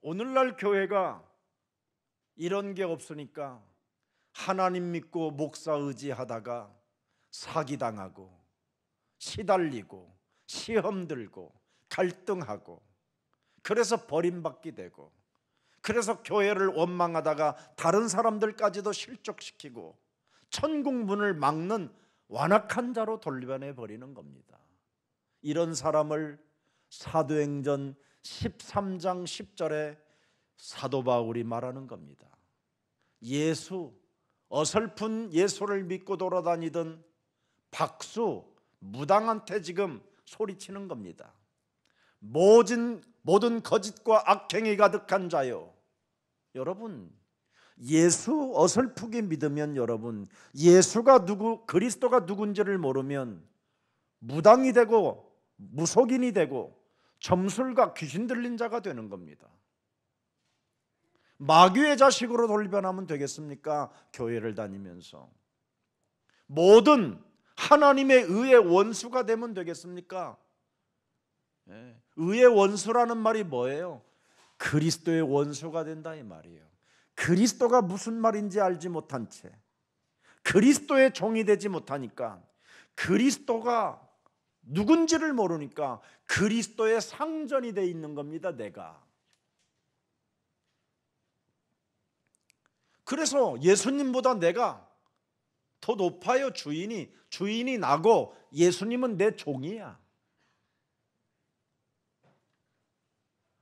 오늘날 교회가 이런 게 없으니까 하나님 믿고 목사 의지하다가 사기당하고 시달리고 시험 들고 갈등하고, 그래서 버림받게 되고, 그래서 교회를 원망하다가 다른 사람들까지도 실족시키고 천국 문을 막는 완악한 자로 돌변해 버리는 겁니다. 이런 사람을 사도행전 13장 10절에 사도 바울이 말하는 겁니다. 어설픈 예수를 믿고 돌아다니던 박수, 무당한테 지금 소리치는 겁니다. 모든 거짓과 악행이 가득한 자요. 여러분, 예수 어설프게 믿으면, 여러분, 그리스도가 누군지를 모르면 무당이 되고 무속인이 되고 점술가, 귀신 들린 자가 되는 겁니다. 마귀의 자식으로 돌변하면 되겠습니까? 교회를 다니면서 모든 하나님의 의의 원수가 되면 되겠습니까? 의의 원수라는 말이 뭐예요? 그리스도의 원수가 된다 이 말이에요. 그리스도가 무슨 말인지 알지 못한 채, 그리스도의 종이 되지 못하니까, 그리스도가 누군지를 모르니까 그리스도의 상전이 돼 있는 겁니다. 내가. 그래서 예수님보다 내가 더 높아요. 주인이 나고 예수님은 내 종이야.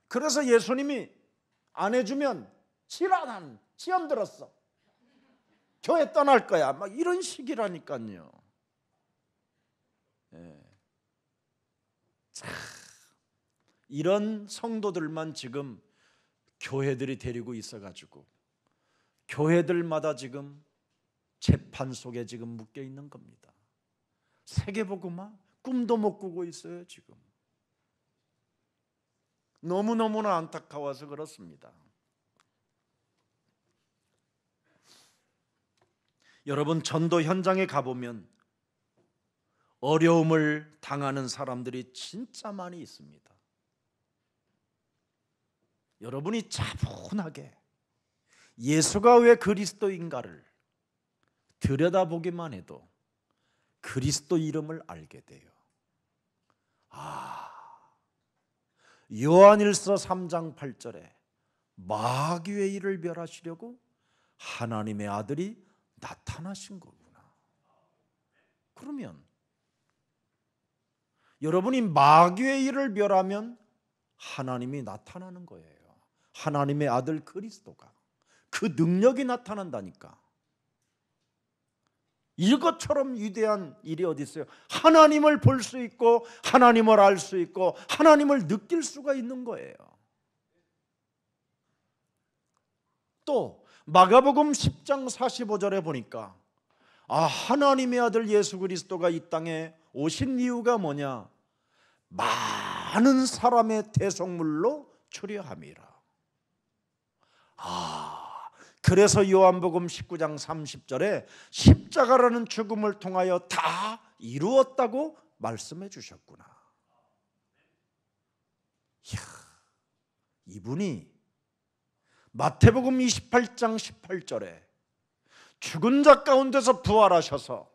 그래서 예수님이 안 해주면 싫어, 난 시험 들었어, 교회 떠날 거야, 막 이런 식이라니까요. 이런 성도들만 지금 교회들이 데리고 있어가지고 교회들마다 지금 재판 속에 지금 묶여 있는 겁니다. 세계복음화 꿈도 못 꾸고 있어요. 지금 너무너무나 안타까워서 그렇습니다. 여러분, 전도 현장에 가보면 어려움을 당하는 사람들이 진짜 많이 있습니다. 여러분이 차분하게 예수가 왜 그리스도인가를 들여다보기만 해도 그리스도 이름을 알게 돼요. 요한일서 3장 8절에 마귀의 일을 멸하시려고 하나님의 아들이 나타나신 거구나. 그러면 여러분이 마귀의 일을 멸하면 하나님이 나타나는 거예요. 하나님의 아들 그리스도가, 그 능력이 나타난다니까. 이것처럼 위대한 일이 어디 있어요? 하나님을 볼 수 있고 하나님을 알 수 있고 하나님을 느낄 수가 있는 거예요. 또 마가복음 10장 45절에 보니까 하나님의 아들 예수 그리스도가 이 땅에 오신 이유가 뭐냐? 많은 사람의 대속물로 추려함이라. 그래서 요한복음 19장 30절에 십자가라는 죽음을 통하여 다 이루었다고 말씀해 주셨구나. 이분이 마태복음 28장 18절에 죽은 자 가운데서 부활하셔서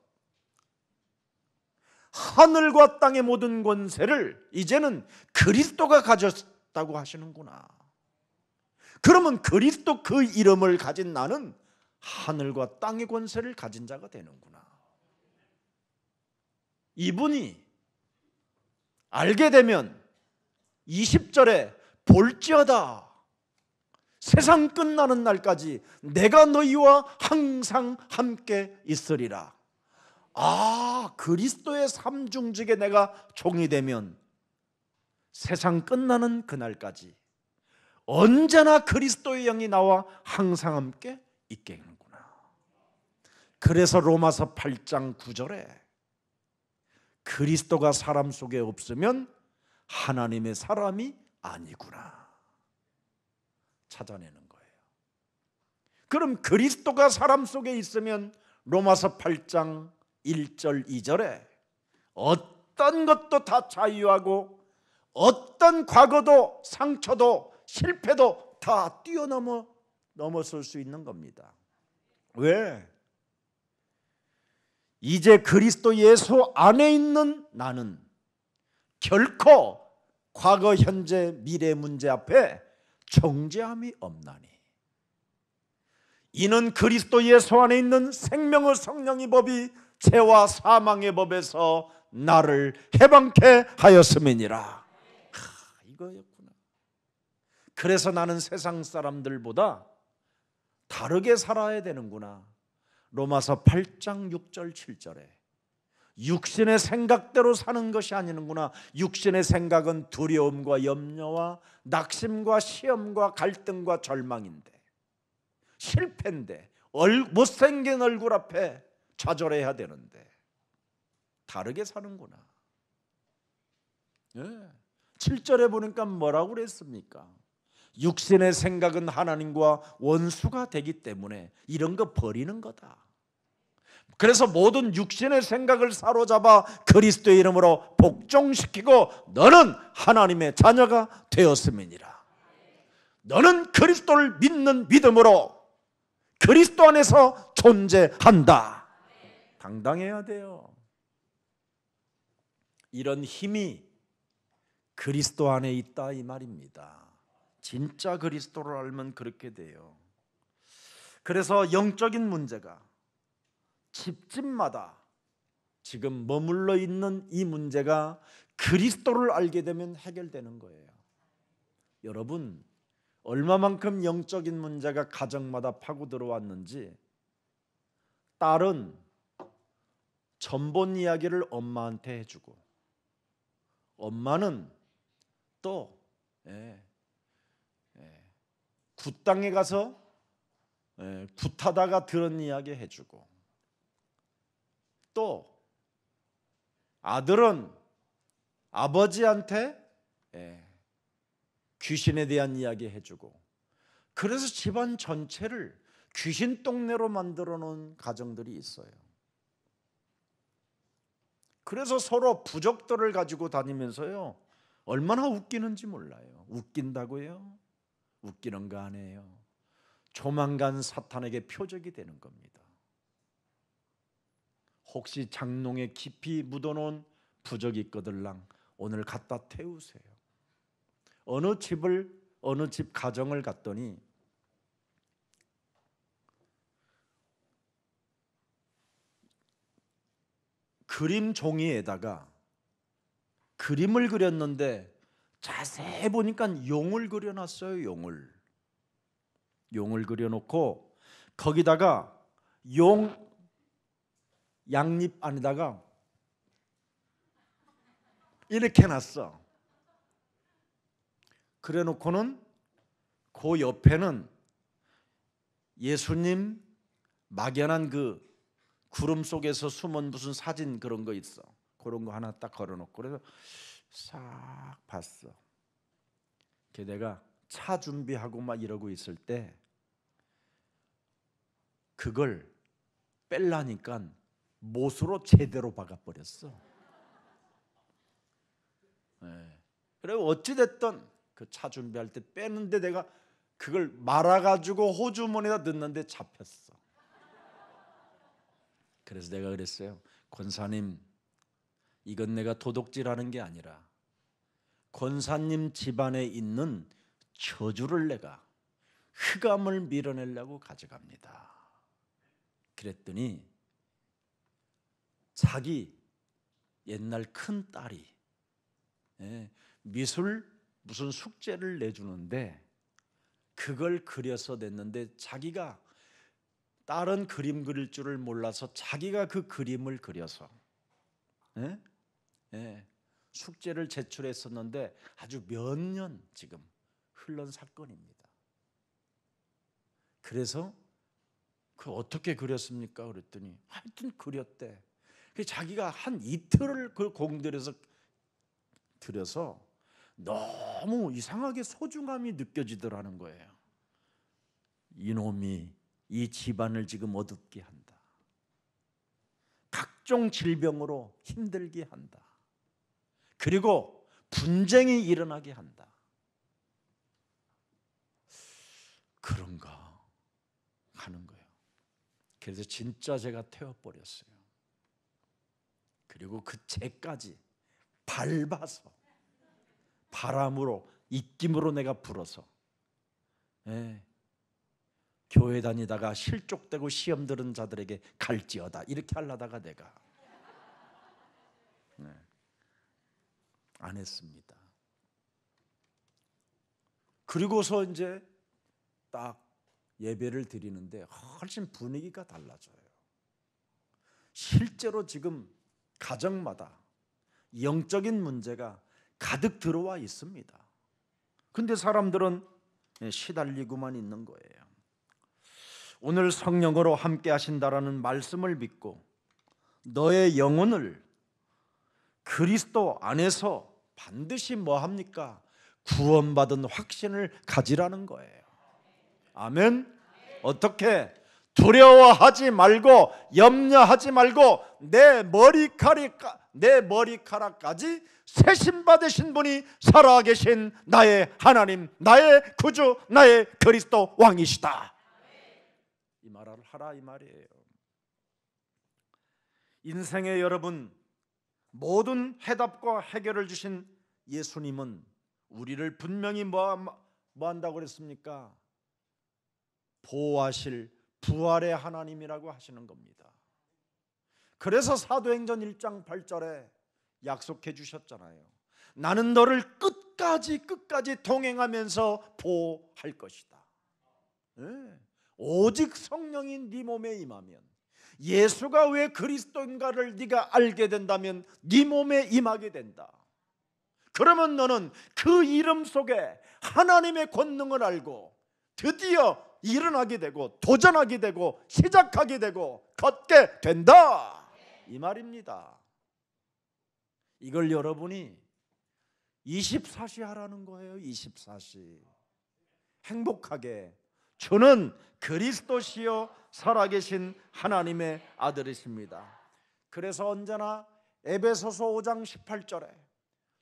하늘과 땅의 모든 권세를 이제는 그리스도가 가졌다고 하시는구나. 그러면 그리스도 그 이름을 가진 나는 하늘과 땅의 권세를 가진 자가 되는구나. 이분이 알게 되면 20절에 볼지어다 세상 끝나는 날까지 내가 너희와 항상 함께 있으리라. 그리스도의 삼중직에 내가 종이 되면 세상 끝나는 그날까지 언제나 그리스도의 영이 나와 항상 함께 있겠구나. 그래서 로마서 8장 9절에 그리스도가 사람 속에 없으면 하나님의 사람이 아니구나 찾아내는 거예요. 그럼 그리스도가 사람 속에 있으면 로마서 8장 1절 2절에 어떤 것도 다 자유하고 어떤 과거도 상처도 실패도 다 넘어설 수 있는 겁니다. 왜? 이제 그리스도 예수 안에 있는 나는 결코 과거, 현재, 미래 문제 앞에 정죄함이 없나니 이는 그리스도 예수 안에 있는 생명의 성령의 법이 죄와 사망의 법에서 나를 해방케 하였음이니라. 이거였구나. 그래서 나는 세상 사람들보다 다르게 살아야 되는구나. 로마서 8장 6절 7절에 육신의 생각대로 사는 것이 아니는구나. 육신의 생각은 두려움과 염려와 낙심과 시험과 갈등과 절망인데, 실패인데, 못생긴 얼굴 앞에 좌절해야 되는데 다르게 사는구나. 7절에 보니까 뭐라고 그랬습니까? 육신의 생각은 하나님과 원수가 되기 때문에 이런 거 버리는 거다. 그래서 모든 육신의 생각을 사로잡아 그리스도의 이름으로 복종시키고 너는 하나님의 자녀가 되었음이니라. 너는 그리스도를 믿는 믿음으로 그리스도 안에서 존재한다. 당당해야 돼요. 이런 힘이 그리스도 안에 있다 이 말입니다. 진짜 그리스도를 알면 그렇게 돼요. 그래서 영적인 문제가 집집마다 지금 머물러 있는 이 문제가 그리스도를 알게 되면 해결되는 거예요. 여러분, 얼마만큼 영적인 문제가 가정마다 파고 들어왔는지, 딸은 전본 이야기를 엄마한테 해주고 엄마는 또 굿땅에 가서 굿하다가 들은 이야기 해주고, 또 아들은 아버지한테 귀신에 대한 이야기 해주고, 그래서 집안 전체를 귀신 동네로 만들어 놓은 가정들이 있어요. 그래서 서로 부적들을 가지고 다니면서요, 얼마나 웃기는지 몰라요. 웃긴다고요? 웃기는 거 아니에요. 조만간 사탄에게 표적이 되는 겁니다. 혹시 장롱에 깊이 묻어놓은 부적이 있거들랑 오늘 갖다 태우세요. 어느 집 가정을 갔더니 그림 종이에다가 그림을 그렸는데 자세히 보니까 용을 그려놨어요. 용을 그려놓고 거기다가 용 양잎 안에다가 이렇게 놨어. 그래 놓고는 그 옆에는 예수님 막연한 그 구름 속에서 숨은 무슨 사진 그런 거 있어. 그런 거 하나 딱 걸어놓고 그래서 싹 봤어. 내가 차 준비하고 막 이러고 있을 때 그걸 뺄라니까 못으로 제대로 박아버렸어. 그리고 어찌됐든 그 차 준비할 때 빼는데 내가 그걸 말아가지고 호주머니에다 넣는데 잡혔어. 그래서 내가 그랬어요. 권사님, 이건 내가 도둑질하는 게 아니라 권사님 집안에 있는 저주를 내가 흑암을 밀어내려고 가져갑니다. 그랬더니 자기 옛날 큰 딸이 미술 무슨 숙제를 내주는데 그걸 그려서 냈는데 자기가 딸은 그림 그릴 줄을 몰라서 자기가 그 그림을 그려서 숙제를 제출했었는데 아주 몇 년 지금 흘러온 사건입니다. 그래서 그 어떻게 그렸습니까? 그랬더니 하여튼 그렸대. 자기가 한 이틀을 그 공들여서 들여서 너무 이상하게 소중함이 느껴지더라는 거예요. 이놈이 이 집안을 지금 어둡게 한다. 각종 질병으로 힘들게 한다. 그리고 분쟁이 일어나게 한다. 그런가 하는 거예요. 그래서 진짜 제가 태워버렸어요. 그리고 그 죄까지 밟아서 바람으로 입김으로 내가 불어서 교회 다니다가 실족되고 시험 들은 자들에게 갈지어다 이렇게 하려다가 내가 안 했습니다. 그리고서 이제 딱 예배를 드리는데 훨씬 분위기가 달라져요. 실제로 지금 가정마다 영적인 문제가 가득 들어와 있습니다. 근데 사람들은 시달리고만 있는 거예요. 오늘 성령으로 함께 하신다라는 말씀을 믿고 너의 영혼을 그리스도 안에서 반드시 뭐 합니까? 구원받은 확신을 가지라는 거예요. 아멘. 어떻게? 두려워하지 말고 염려하지 말고 내 머리카락까지 세심 받으신 분이 살아계신 나의 하나님, 나의 구주, 나의 그리스도 왕이시다. 이 말을 하라 이 말이에요. 인생의 여러분, 모든 해답과 해결을 주신 예수님은 우리를 분명히 뭐 한다고 그랬습니까? 보호하실 부활의 하나님이라고 하시는 겁니다. 그래서 사도행전 1장 8절에 약속해 주셨잖아요. 나는 너를 끝까지 동행하면서 보호할 것이다. 오직 성령이 네 몸에 임하면, 예수가 왜 그리스도인가를 네가 알게 된다면 네 몸에 임하게 된다. 그러면 너는 그 이름 속에 하나님의 권능을 알고 드디어 일어나게 되고 도전하게 되고 시작하게 되고 걷게 된다 이 말입니다. 이걸 여러분이 24시 하라는 거예요. 24시 행복하게 주는 그리스도시요 살아계신 하나님의 아들이십니다. 그래서 언제나 에베소서 5장 18절에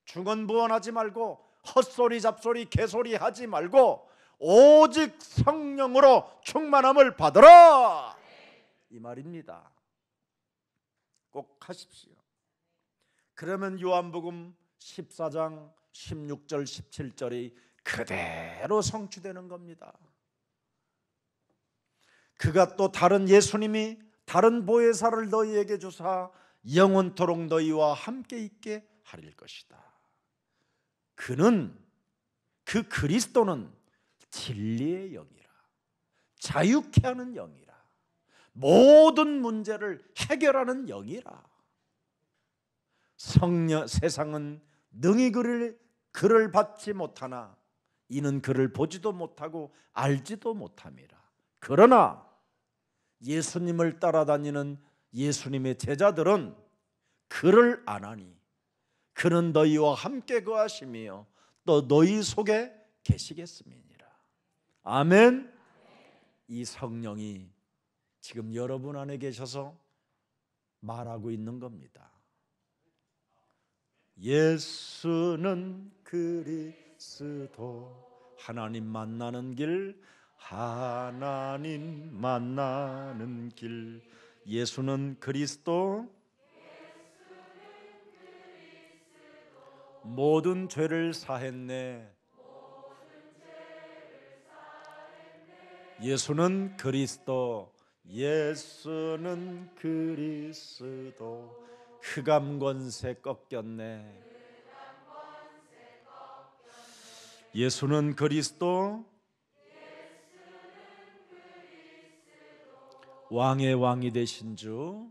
중언부언하지 말고 헛소리 잡소리 개소리 하지 말고 오직 성령으로 충만함을 받으라 이 말입니다. 꼭 하십시오. 그러면 요한복음 14장 16절 17절이 그대로 성취되는 겁니다. 그가 또 다른 예수님이 다른 보혜사를 너희에게 주사 영원토록 너희와 함께 있게 하릴 것이다. 그는 그 그리스도는 진리의 영이라, 자유케 하는 영이라, 모든 문제를 해결하는 영이라. 세상은 능히 그를 받지 못하나 이는 그를 보지도 못하고 알지도 못함이라. 그러나 예수님을 따라다니는 예수님의 제자들은 그를 아나니 그는 너희와 함께 거하시며 또 너희 속에 계시겠음이니라. 아멘. 이 성령이 지금 여러분 안에 계셔서 말하고 있는 겁니다. 예수는 그리스도, 하나님 만나는 길, 하나님 만나는 길. 예수는 그리스도, 모든 죄를 사했네. 예수는 그리스도, 예수는 그리스도, 흑암 권세 꺾였네. 예수는 그리스도, 왕의 왕이 되신 주,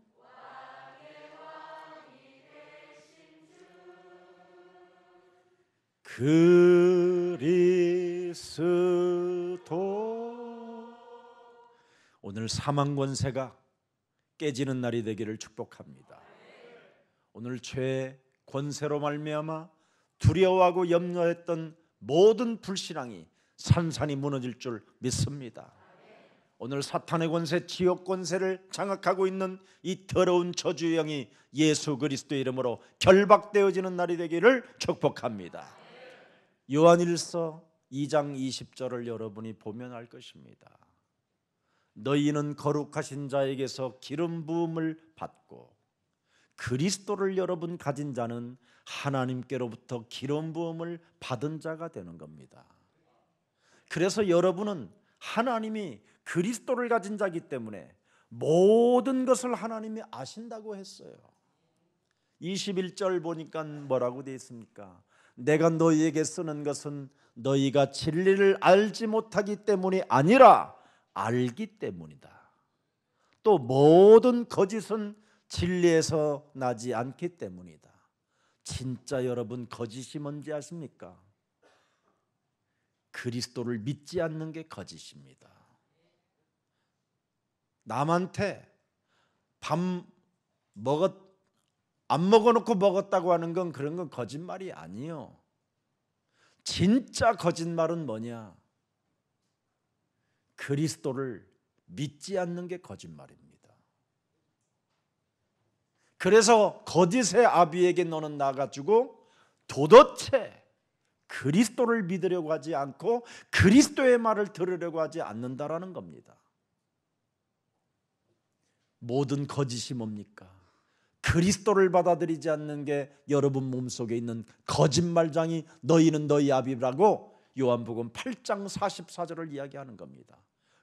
그리스도. 오늘 사망 권세가 깨지는 날이 되기를 축복합니다. 오늘 죄의 권세로 말미암아 두려워하고 염려했던 모든 불신앙이 산산이 무너질 줄 믿습니다. 오늘 사탄의 권세, 지옥 권세를 장악하고 있는 이 더러운 저주의 영이 예수 그리스도의 이름으로 결박되어지는 날이 되기를 축복합니다. 요한일서 2장 20절을 여러분이 보면 알 것입니다. 너희는 거룩하신 자에게서 기름 부음을 받고, 그리스도를 여러분 가진 자는 하나님께로부터 기름 부음을 받은 자가 되는 겁니다. 그래서 여러분은 하나님이 그리스도를 가진 자이기 때문에 모든 것을 하나님이 아신다고 했어요. 21절 보니까 뭐라고 되어 있습니까? 내가 너희에게 쓰는 것은 너희가 진리를 알지 못하기 때문이 아니라 알기 때문이다. 또 모든 거짓은 진리에서 나지 않기 때문이다. 진짜 여러분 거짓이 뭔지 아십니까? 그리스도를 믿지 않는 게 거짓입니다. 남한테 안 먹어놓고 먹었다고 하는 건 그런 건 거짓말이 아니에요. 진짜 거짓말은 뭐냐? 그리스도를 믿지 않는 게 거짓말입니다. 그래서 거짓의 아비에게 너는 나가지고 도대체 그리스도를 믿으려고 하지 않고 그리스도의 말을 들으려고 하지 않는다라는 겁니다. 모든 거짓이 뭡니까? 그리스도를 받아들이지 않는 게 여러분 몸속에 있는 거짓말장이 너희는 너희 아비라고 요한복음 8장 44절을 이야기하는 겁니다.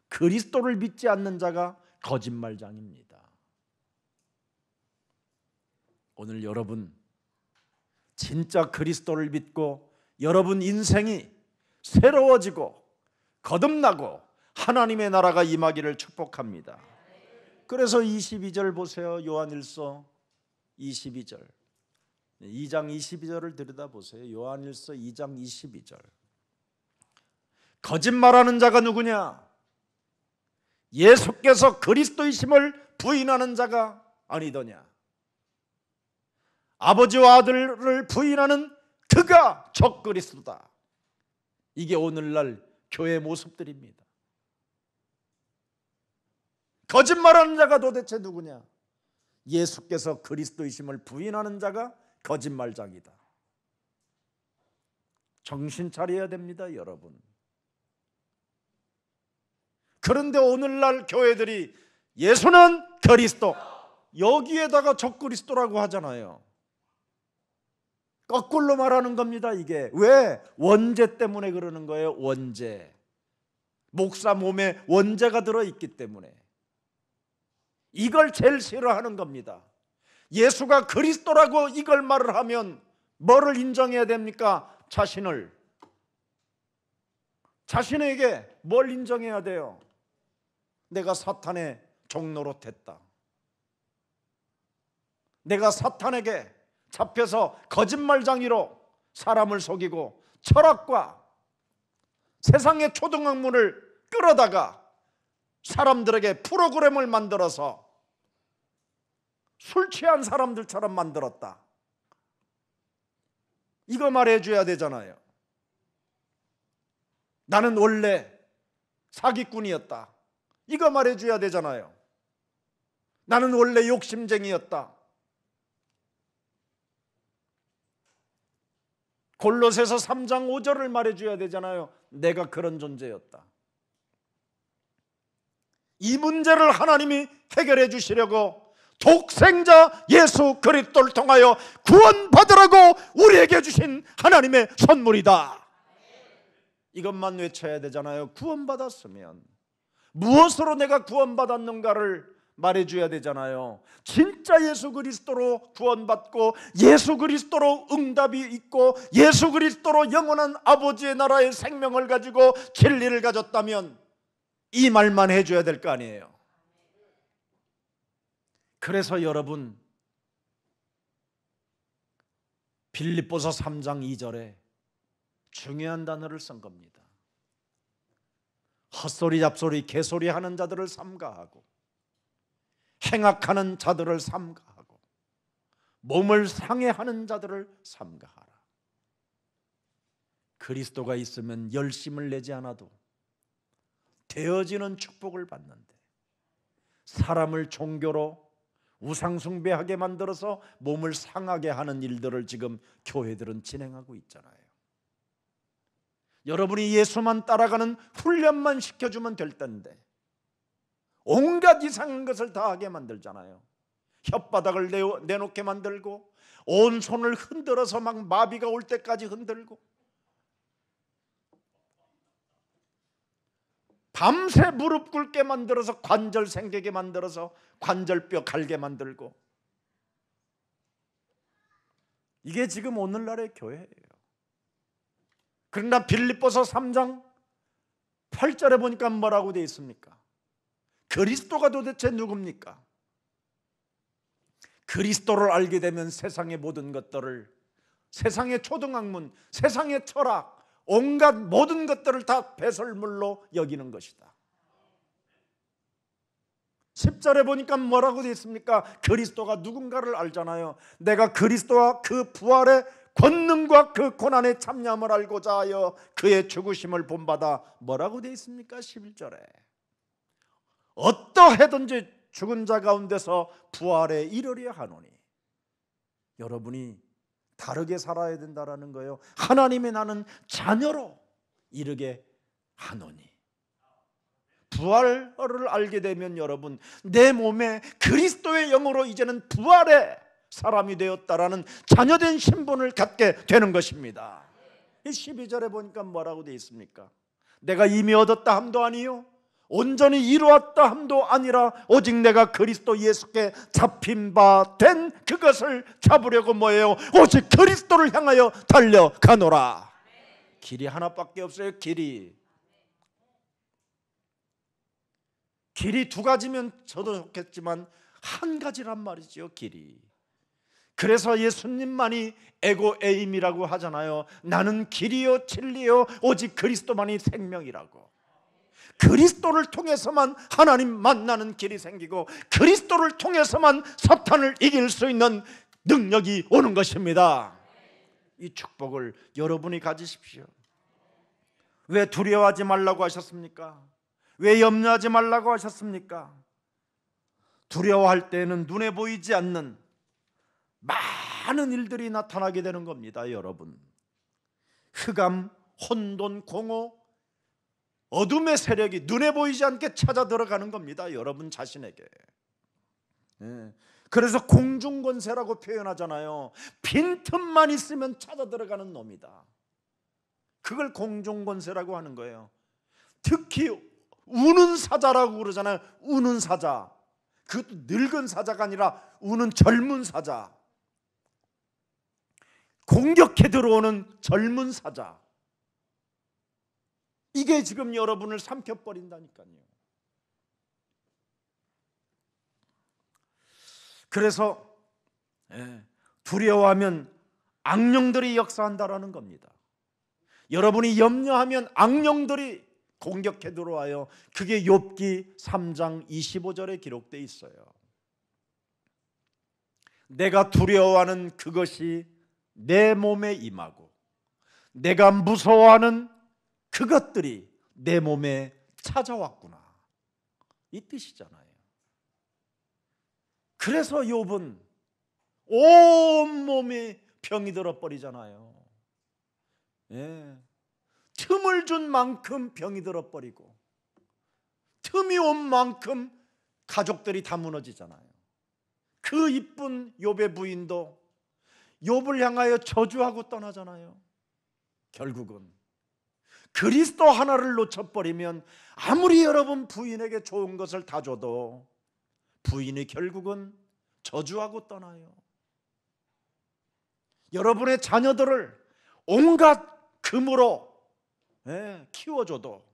그리스도를 믿지 않는 자가 거짓말장입니다. 오늘 여러분 진짜 그리스도를 믿고 여러분 인생이 새로워지고 거듭나고 하나님의 나라가 임하기를 축복합니다. 그래서 22절 보세요. 요한일서 22절 2장 22절을 들여다보세요. 요한일서 2장 22절 거짓말하는 자가 누구냐? 예수께서 그리스도이심을 부인하는 자가 아니더냐? 아버지와 아들을 부인하는 그가 적그리스도다. 이게 오늘날 교회 모습들입니다. 거짓말하는 자가 도대체 누구냐? 예수께서 그리스도이심을 부인하는 자가 거짓말장이다. 정신 차려야 됩니다, 여러분. 그런데 오늘날 교회들이 예수는 그리스도, 여기에다가 적그리스도라고 하잖아요. 거꾸로 말하는 겁니다. 이게 왜? 원죄 때문에 그러는 거예요. 원죄. 목사 몸에 원죄가 들어있기 때문에 이걸 제일 싫어하는 겁니다. 예수가 그리스도라고 이걸 말을 하면 뭐를 인정해야 됩니까? 자신에게 뭘 인정해야 돼요? 내가 사탄의 종노릇 했다. 내가 사탄에게 잡혀서 거짓말장이로 사람을 속이고 철학과 세상의 초등학문을 끌어다가 사람들에게 프로그램을 만들어서 술 취한 사람들처럼 만들었다. 이거 말해줘야 되잖아요. 나는 원래 사기꾼이었다. 이거 말해줘야 되잖아요. 나는 원래 욕심쟁이였다. 골로새서 3장 5절을 말해줘야 되잖아요. 내가 그런 존재였다. 이 문제를 하나님이 해결해 주시려고 독생자 예수 그리스도를 통하여 구원받으라고 우리에게 주신 하나님의 선물이다. 이것만 외쳐야 되잖아요. 구원받았으면 무엇으로 내가 구원받았는가를 말해줘야 되잖아요. 진짜 예수 그리스도로 구원받고 예수 그리스도로 응답이 있고 예수 그리스도로 영원한 아버지의 나라의 생명을 가지고 진리를 가졌다면 이 말만 해줘야 될 거 아니에요. 그래서 여러분 빌립보서 3장 2절에 중요한 단어를 쓴 겁니다. 헛소리 잡소리 개소리 하는 자들을 삼가하고 행악하는 자들을 삼가하고 몸을 상해하는 자들을 삼가하라. 그리스도가 있으면 열심을 내지 않아도 되어지는 축복을 받는데 사람을 종교로 우상숭배하게 만들어서 몸을 상하게 하는 일들을 지금 교회들은 진행하고 있잖아요. 여러분이 예수만 따라가는 훈련만 시켜주면 될 텐데 온갖 이상한 것을 다 하게 만들잖아요. 혓바닥을 내놓게 만들고 온 손을 흔들어서 막 마비가 올 때까지 흔들고 밤새 무릎 꿇게 만들어서 관절 생기게 만들어서 관절뼈 갈게 만들고, 이게 지금 오늘날의 교회예요. 그러나 빌립보서 3장 8절에 보니까 뭐라고 되어 있습니까? 그리스도가 도대체 누굽니까? 그리스도를 알게 되면 세상의 모든 것들을, 세상의 초등학문, 세상의 철학, 온갖 모든 것들을 다 배설물로 여기는 것이다. 10절에 보니까 뭐라고 되어 있습니까? 그리스도가 누군가를 알잖아요. 내가 그리스도와 그 부활의 권능과 그 고난의 참여함을 알고자 하여 그의 죽으심을 본받아 뭐라고 되어 있습니까? 11절에 어떠하든지 죽은 자 가운데서 부활에 이르려 하노니. 여러분이 다르게 살아야 된다라는 거예요. 하나님의 나는 자녀로 이르게 하노니. 부활을 알게 되면 여러분, 내 몸에 그리스도의 영으로 이제는 부활의 사람이 되었다라는 자녀된 신분을 갖게 되는 것입니다. 12절에 보니까 뭐라고 되어 있습니까? 내가 이미 얻었다 함도 아니요 온전히 이루었다 함도 아니라 오직 내가 그리스도 예수께 잡힌 바 된 그것을 잡으려고 뭐예요? 오직 그리스도를 향하여 달려가노라. 길이 하나밖에 없어요. 길이 두 가지면 저도 좋겠지만 한 가지란 말이죠. 길이. 그래서 예수님만이 에고 에임이라고 하잖아요. 나는 길이요 진리요 오직 그리스도만이 생명이라고. 그리스도를 통해서만 하나님 만나는 길이 생기고, 그리스도를 통해서만 사탄을 이길 수 있는 능력이 오는 것입니다. 이 축복을 여러분이 가지십시오. 왜 두려워하지 말라고 하셨습니까? 왜 염려하지 말라고 하셨습니까? 두려워할 때는 눈에 보이지 않는 많은 일들이 나타나게 되는 겁니다. 여러분, 흑암, 혼돈, 공허, 어둠의 세력이 눈에 보이지 않게 찾아 들어가는 겁니다. 여러분 자신에게. 그래서 공중권세라고 표현하잖아요. 빈틈만 있으면 찾아 들어가는 놈이다. 그걸 공중권세라고 하는 거예요. 특히 우는 사자라고 그러잖아요. 우는 사자. 그것도 늙은 사자가 아니라 우는 젊은 사자. 공격해 들어오는 젊은 사자. 이게 지금 여러분을 삼켜버린다니까요. 그래서 두려워하면 악령들이 역사한다라는 겁니다. 여러분이 염려하면 악령들이 공격해 들어와요. 그게 욥기 3장 25절에 기록되어 있어요. 내가 두려워하는 그것이 내 몸에 임하고 내가 무서워하는 그것들이 내 몸에 찾아왔구나, 이 뜻이잖아요. 그래서 욥은 온몸에 병이 들어버리잖아요. 틈을 준 만큼 병이 들어버리고, 틈이 온 만큼 가족들이 다 무너지잖아요. 그 이쁜 욥의 부인도 욥을 향하여 저주하고 떠나잖아요. 결국은 그리스도 하나를 놓쳐버리면 아무리 여러분 부인에게 좋은 것을 다 줘도 부인이 결국은 저주하고 떠나요. 여러분의 자녀들을 온갖 금으로 키워줘도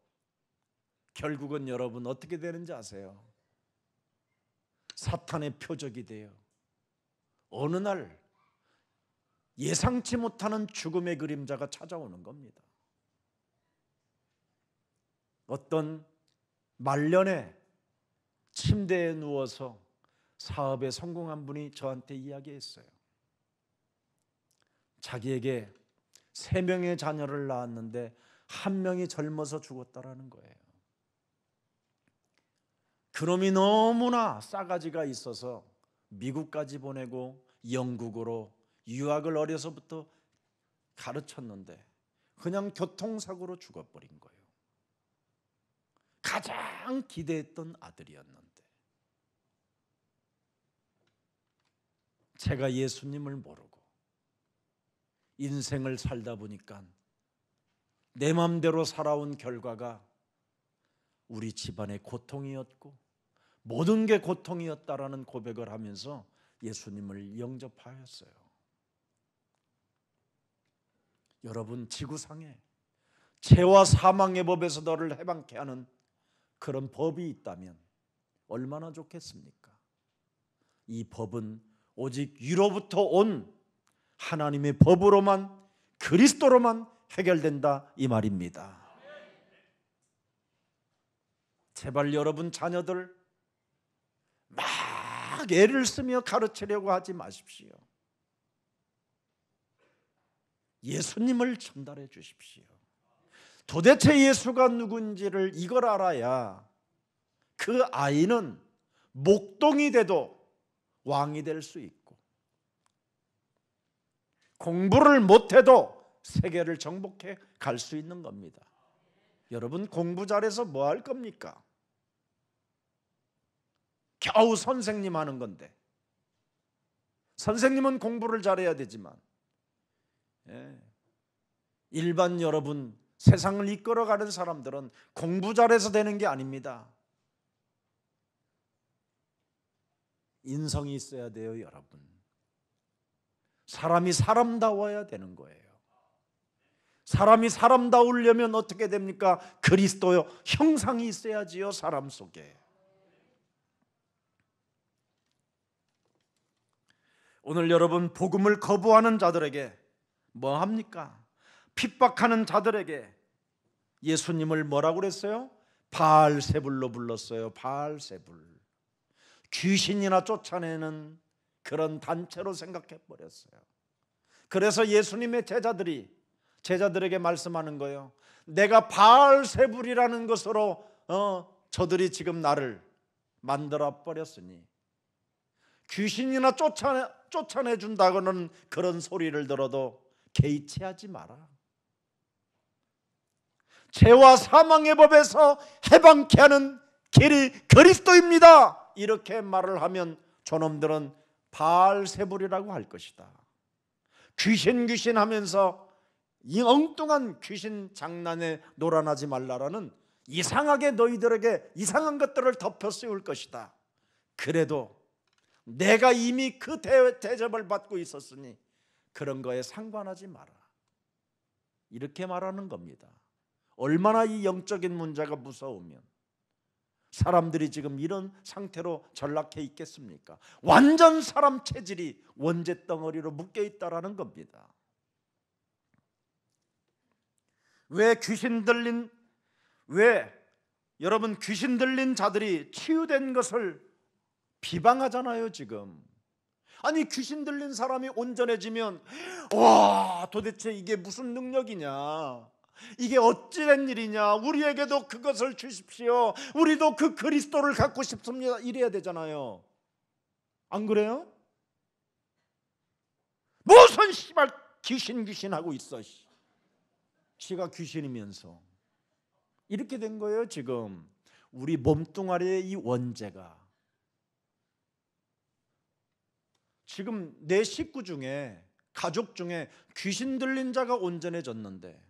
결국은 여러분 어떻게 되는지 아세요? 사탄의 표적이 돼요. 어느 날 예상치 못하는 죽음의 그림자가 찾아오는 겁니다. 어떤 말년에 침대에 누워서 사업에 성공한 분이 저한테 이야기했어요. 자기에게 3명의 자녀를 낳았는데 1명이 젊어서 죽었다라는 거예요. 그놈이 너무나 싸가지가 있어서 미국까지 보내고 영국으로 유학을 어려서부터 가르쳤는데 그냥 교통사고로 죽어버린 거예요. 가장 기대했던 아들이었는데. 제가 예수님을 모르고 인생을 살다 보니까 내 맘대로 살아온 결과가 우리 집안의 고통이었고 모든 게 고통이었다라는 고백을 하면서 예수님을 영접하였어요. 여러분, 지구상에 죄와 사망의 법에서 너를 해방케 하는 그런 법이 있다면 얼마나 좋겠습니까? 이 법은 오직 위로부터 온 하나님의 법으로만, 그리스도로만 해결된다 이 말입니다. 제발 여러분 자녀들 막 애를 쓰며 가르치려고 하지 마십시오. 예수님을 전달해 주십시오. 도대체 예수가 누군지를 이걸 알아야 그 아이는 목동이 돼도 왕이 될 수 있고, 공부를 못해도 세계를 정복해 갈 수 있는 겁니다. 여러분, 공부 잘해서 뭐 할 겁니까? 겨우 선생님 하는 건데, 선생님은 공부를 잘해야 되지만 일반 여러분 세상을 이끌어가는 사람들은 공부 잘해서 되는 게 아닙니다. 인성이 있어야 돼요, 여러분. 사람이 사람다워야 되는 거예요. 사람이 사람다우려면 어떻게 됩니까? 그리스도요 형상이 있어야지요, 사람 속에. 오늘 여러분, 복음을 거부하는 자들에게 뭐 합니까? 핍박하는 자들에게 예수님을 뭐라고 그랬어요? 바알세불로 불렀어요. 바알세불. 귀신이나 쫓아내는 그런 단체로 생각해 버렸어요. 그래서 예수님의 제자들에게 말씀하는 거예요. 내가 바알세불이라는 것으로 저들이 지금 나를 만들어 버렸으니 귀신이나 쫓아내준다고는 그런 소리를 들어도 개의치하지 마라. 죄와 사망의 법에서 해방케 하는 길이 그리스도입니다. 이렇게 말을 하면 저놈들은 바알세불이라고 할 것이다. 귀신 하면서 이 엉뚱한 귀신 장난에 놀아나지 말라라는 이상하게 너희들에게 이상한 것들을 덮여 씌울 것이다. 그래도 내가 이미 그 대접을 받고 있었으니 그런 거에 상관하지 마라. 이렇게 말하는 겁니다. 얼마나 이 영적인 문제가 무서우면 사람들이 지금 이런 상태로 전락해 있겠습니까? 완전 사람 체질이 원죄 덩어리로 묶여 있다라는 겁니다. 왜 여러분 귀신 들린 자들이 치유된 것을 비방하잖아요, 지금. 아니, 귀신 들린 사람이 온전해지면 와, 도대체 이게 무슨 능력이냐, 이게 어찌된 일이냐, 우리에게도 그것을 주십시오, 우리도 그 그리스도를 갖고 싶습니다, 이래야 되잖아요. 안 그래요? 무슨 씨발 귀신 하고 있어, 지가 귀신이면서. 이렇게 된 거예요, 지금. 우리 몸뚱아리의 이 원죄가. 지금 내 식구 중에, 가족 중에 귀신 들린 자가 온전해졌는데,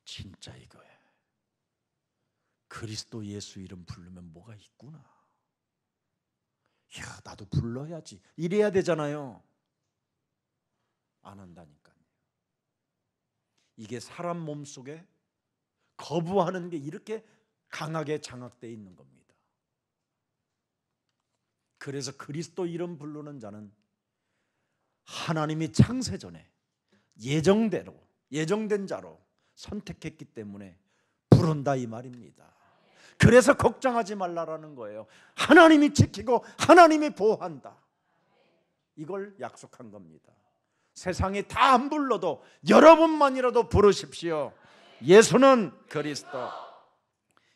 진짜 이거예요. 그리스도 예수 이름 부르면 뭐가 있구나. 야, 나도 불러야지. 이래야 되잖아요. 안 한다니까요. 이게 사람 몸속에 거부하는 게 이렇게 강하게 장악되어 있는 겁니다. 그래서 그리스도 이름 부르는 자는 하나님이 창세전에 예정된 자로 선택했기 때문에 부른다 이 말입니다. 그래서 걱정하지 말라라는 거예요. 하나님이 지키고 하나님이 보호한다. 이걸 약속한 겁니다. 세상이 다 안 불러도 여러분만이라도 부르십시오. 예수는 그리스도.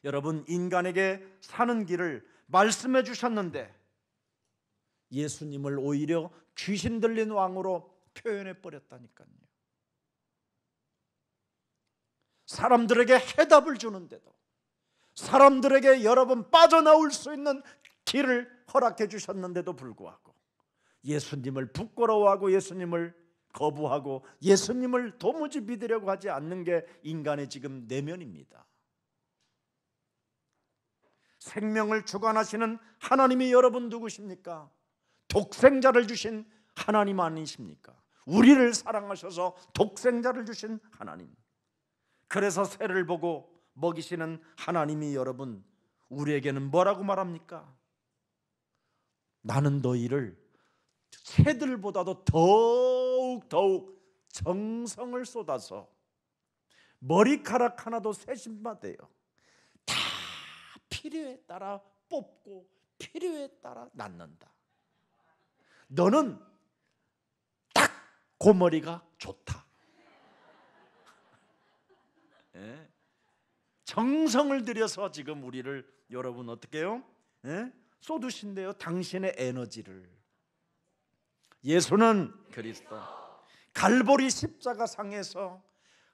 여러분, 인간에게 사는 길을 말씀해 주셨는데 예수님을 오히려 귀신 들린 왕으로 표현해 버렸다니까요. 사람들에게 해답을 주는데도, 사람들에게 여러분 빠져나올 수 있는 길을 허락해 주셨는데도 불구하고 예수님을 부끄러워하고 예수님을 거부하고 예수님을 도무지 믿으려고 하지 않는 게 인간의 지금 내면입니다. 생명을 주관하시는 하나님이 여러분 누구십니까? 독생자를 주신 하나님 아니십니까? 우리를 사랑하셔서 독생자를 주신 하나님. 그래서 새를 보고 먹이시는 하나님이 여러분 우리에게는 뭐라고 말합니까? 나는 너희를 새들보다도 더욱 정성을 쏟아서 머리카락 하나도 세심하대요. 다 필요에 따라 뽑고 필요에 따라 낳는다. 너는 딱 그 머리가 좋다. 예? 정성을 들여서 지금 우리를 여러분 어떻게 해요? 예? 쏟으신대요. 당신의 에너지를. 예수는 그리스도 갈보리 십자가 상에서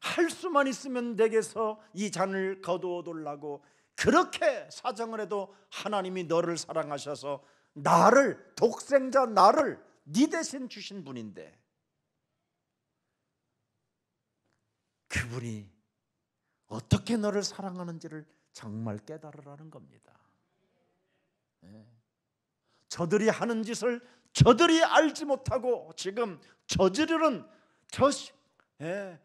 할 수만 있으면 내게서 이 잔을 거두어 달라고 그렇게 사정을 해도 하나님이 너를 사랑하셔서 나를, 독생자 나를 네 대신 주신 분인데 그분이 어떻게 너를 사랑하는지를 정말 깨달으라는 겁니다. 저들이 하는 짓을 저들이 알지 못하고 지금 저지르는 저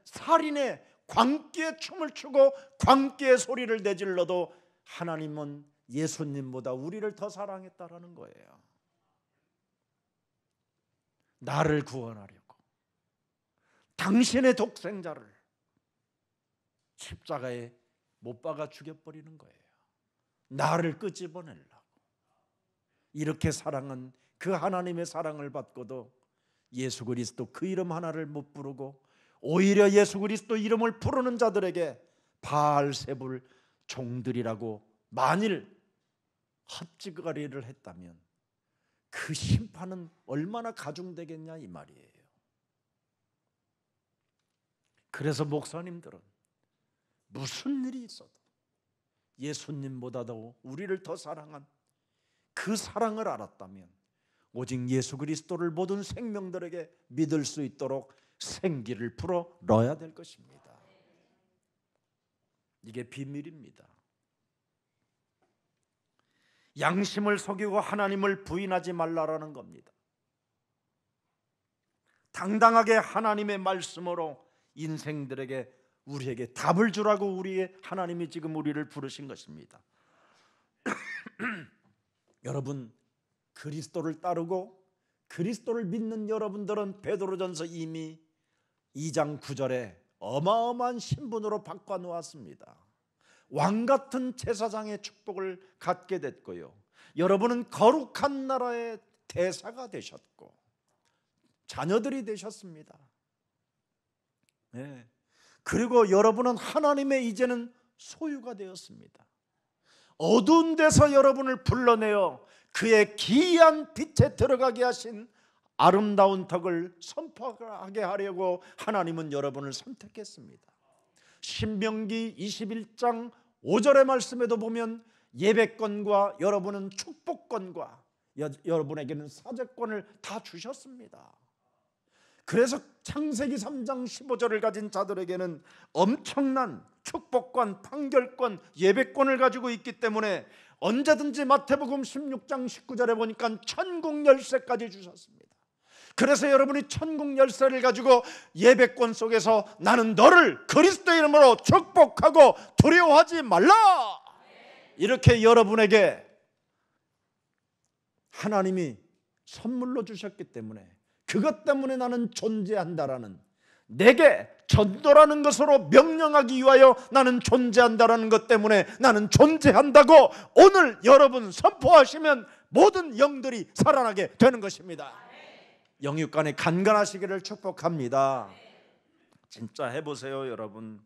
살인의 광기에 춤을 추고 광기의 소리를 내질러도 하나님은 예수님보다 우리를 더 사랑했다라는 거예요. 나를 구원하려고 당신의 독생자를 십자가에 못 박아 죽여버리는 거예요. 나를 끄집어내려고. 이렇게 사랑은 그 하나님의 사랑을 받고도 예수 그리스도 그 이름 하나를 못 부르고 오히려 예수 그리스도 이름을 부르는 자들에게 바알세불 종들이라고 만일 헛짓거리를 했다면 그 심판은 얼마나 가중되겠냐 이 말이에요. 그래서 목사님들은 무슨 일이 있어도 예수님보다도 우리를 더 사랑한 그 사랑을 알았다면 오직 예수 그리스도를 모든 생명들에게 믿을 수 있도록 생기를 불어 넣어야 될 것입니다. 이게 비밀입니다. 양심을 속이고 하나님을 부인하지 말라라는 겁니다. 당당하게 하나님의 말씀으로 인생들에게 우리에게 답을 주라고 우리의 하나님이 지금 우리를 부르신 것입니다. 여러분 그리스도를 따르고 그리스도를 믿는 여러분들은 베드로전서 이미 2장 9절에 어마어마한 신분으로 바꿔놓았습니다. 왕같은 제사장의 축복을 갖게 됐고요. 여러분은 거룩한 나라의 대사가 되셨고 자녀들이 되셨습니다. 네. 그리고 여러분은 하나님의 이제는 소유가 되었습니다. 어두운 데서 여러분을 불러내어 그의 기이한 빛에 들어가게 하신 아름다운 덕을 선포하게 하려고 하나님은 여러분을 선택했습니다. 신명기 21장 5절의 말씀에도 보면 예배권과 여러분은 축복권과 여러분에게는 사제권을 다 주셨습니다. 그래서 창세기 3장 15절을 가진 자들에게는 엄청난 축복권, 판결권, 예배권을 가지고 있기 때문에 언제든지 마태복음 16장 19절에 보니까 천국 열쇠까지 주셨습니다. 그래서 여러분이 천국 열쇠를 가지고 예배권 속에서 나는 너를 그리스도 이름으로 축복하고 두려워하지 말라, 이렇게 여러분에게 하나님이 선물로 주셨기 때문에 그것 때문에 나는 존재한다라는, 내게 전도라는 것으로 명령하기 위하여 나는 존재한다라는 것 때문에 나는 존재한다고 오늘 여러분 선포하시면 모든 영들이 살아나게 되는 것입니다. 영육간에 간간하시기를 축복합니다. 진짜 해보세요 여러분.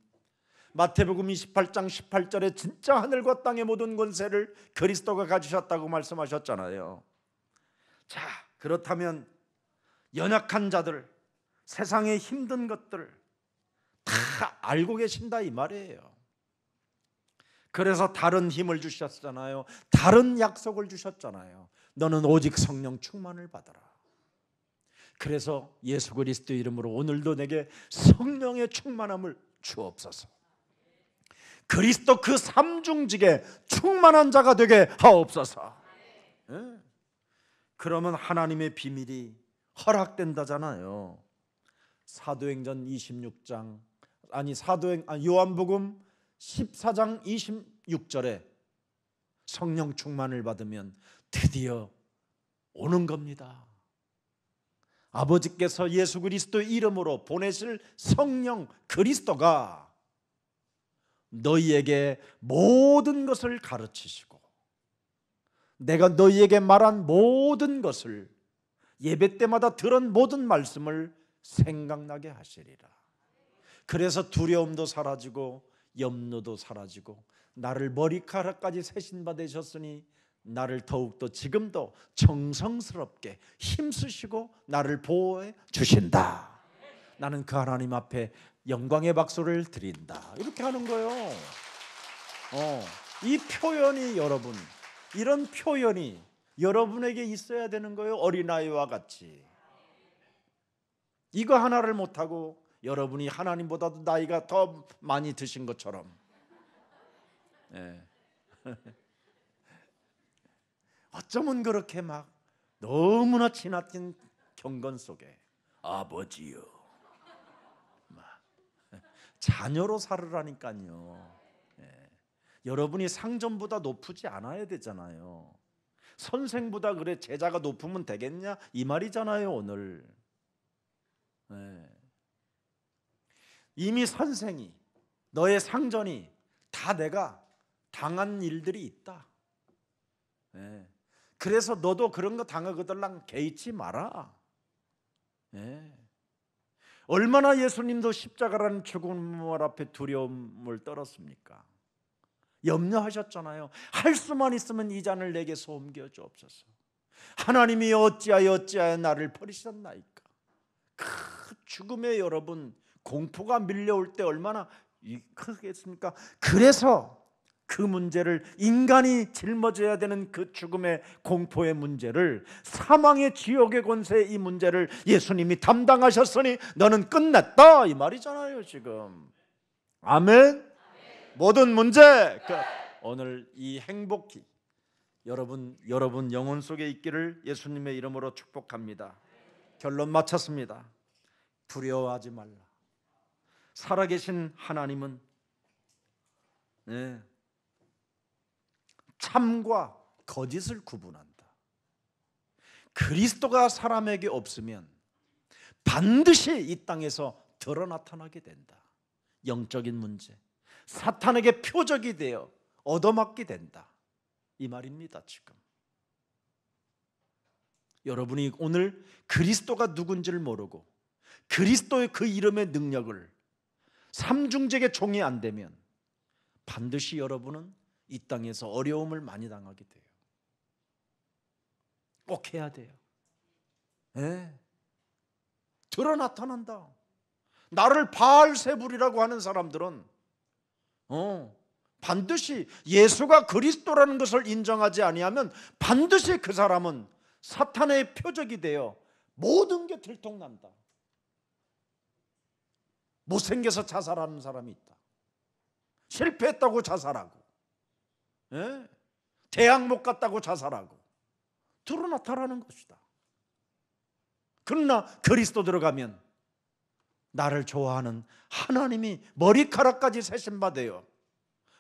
마태복음 28장 18절에 진짜 하늘과 땅의 모든 권세를 그리스도가 가지셨다고 말씀하셨잖아요. 자, 그렇다면 연약한 자들, 세상의 힘든 것들 다 알고 계신다 이 말이에요. 그래서 다른 힘을 주셨잖아요. 다른 약속을 주셨잖아요. 너는 오직 성령 충만을 받아라. 그래서 예수 그리스도 이름으로 오늘도 내게 성령의 충만함을 주옵소서. 그리스도 그 삼중직에 충만한 자가 되게 하옵소서. 예? 그러면 하나님의 비밀이 허락된다잖아요. 사도행전 26장 요한복음 14장 26절에 성령 충만을 받으면 드디어 오는 겁니다. 아버지께서 예수 그리스도 이름으로 보내실 성령 그리스도가 너희에게 모든 것을 가르치시고 내가 너희에게 말한 모든 것을 예배 때마다 들은 모든 말씀을 생각나게 하시리라. 그래서 두려움도 사라지고 염려도 사라지고 나를 머리카락까지 세신 바 되셨으니 나를 더욱더 지금도 정성스럽게 힘쓰시고 나를 보호해 주신다. 나는 그 하나님 앞에 영광의 박수를 드린다. 이렇게 하는 거예요. 이 표현이 여러분, 이런 표현이 여러분에게 있어야 되는 거예요. 어린아이와 같이. 이거 하나를 못하고 여러분이 하나님보다도 나이가 더 많이 드신 것처럼, 예. 어쩌면 그렇게 막 너무나 지나친 경건 속에 아버지요 막 자녀로 살으라니까요. 예. 여러분이 상전보다 높지 않아야 되잖아요. 선생보다 그래 제자가 높으면 되겠냐 이 말이잖아요 오늘. 예. 이미 선생이 너의 상전이 다 내가 당한 일들이 있다. 예. 그래서 너도 그런 거 당하거들랑 개의치 마라. 예. 얼마나 예수님도 십자가라는 죽음을 앞에 두려움을 떨었습니까? 염려하셨잖아요. 할 수만 있으면 이 잔을 내게서 옮겨 주옵소서. 하나님이 어찌하여 나를 버리셨나이까. 그 죽음에 여러분 공포가 밀려올 때 얼마나 크겠습니까? 그래서 그 문제를 인간이 짊어져야 되는 그 죽음의 공포의 문제를, 사망의 지옥의 권세 이 문제를 예수님이 담당하셨으니 너는 끝냈다 이 말이잖아요 지금. 아멘. 모든 문제 오늘 이 행복이 여러분 영혼 속에 있기를 예수님의 이름으로 축복합니다. 결론 마쳤습니다. 두려워하지 말라. 살아계신 하나님은 참과 거짓을 구분한다. 그리스도가 사람에게 없으면 반드시 이 땅에서 드러 나타나게 된다. 영적인 문제, 사탄에게 표적이 되어 얻어맞게 된다 이 말입니다. 지금 여러분이 오늘 그리스도가 누군지를 모르고 그리스도의 그 이름의 능력을 삼중직의 종이 안 되면 반드시 여러분은 이 땅에서 어려움을 많이 당하게 돼요. 꼭 해야 돼요. 네. 드러 나타난다. 나를 바알세불이라고 하는 사람들은 반드시 예수가 그리스도라는 것을 인정하지 아니하면 반드시 그 사람은 사탄의 표적이 되어 모든 게 들통난다. 못생겨서 자살하는 사람이 있다. 실패했다고 자살하고, 대학 못 갔다고 자살하고 드러 나타나는 것이다. 그러나 그리스도 들어가면 나를 좋아하는 하나님이 머리카락까지 세신 바 되어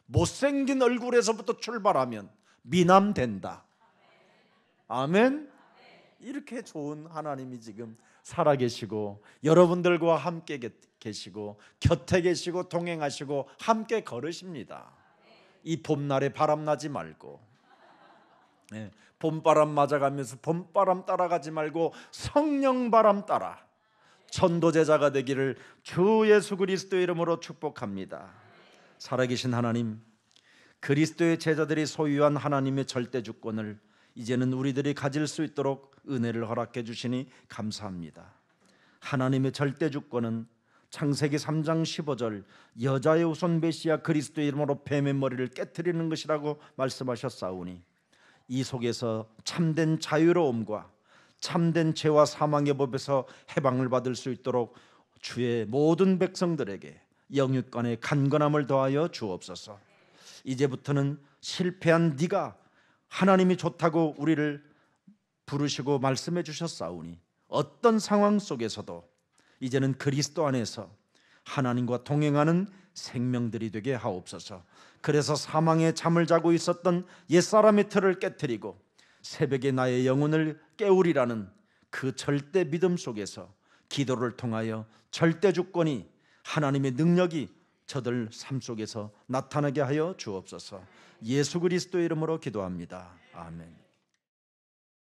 못생긴 얼굴에서부터 출발하면 미남된다. 아멘. 이렇게 좋은 하나님이 지금 살아계시고 여러분들과 함께 계시고 곁에 계시고 동행하시고 함께 걸으십니다. 이 봄날에 바람나지 말고, 봄바람 맞아가면서 봄바람 따라가지 말고 성령바람 따라 전도제자가 되기를 주 예수 그리스도의 이름으로 축복합니다. 살아계신 하나님, 그리스도의 제자들이 소유한 하나님의 절대주권을 이제는 우리들이 가질 수 있도록 은혜를 허락해 주시니 감사합니다. 하나님의 절대주권은 창세기 3장 15절 여자의 후손 메시아 그리스도의 이름으로 뱀의 머리를 깨트리는 것이라고 말씀하셨사오니 이 속에서 참된 자유로움과 참된 죄와 사망의 법에서 해방을 받을 수 있도록 주의 모든 백성들에게 영육간의 간건함을 더하여 주옵소서. 이제부터는 실패한 네가 하나님이 좋다고 우리를 부르시고 말씀해 주셨사오니 어떤 상황 속에서도 이제는 그리스도 안에서 하나님과 동행하는 생명들이 되게 하옵소서. 그래서 사망의 잠을 자고 있었던 옛사람의 틀을 깨뜨리고 새벽에 나의 영혼을 깨우리라는 그 절대 믿음 속에서 기도를 통하여 절대 주권이, 하나님의 능력이 저들 삶 속에서 나타나게 하여 주옵소서. 예수 그리스도의 이름으로 기도합니다. 아멘.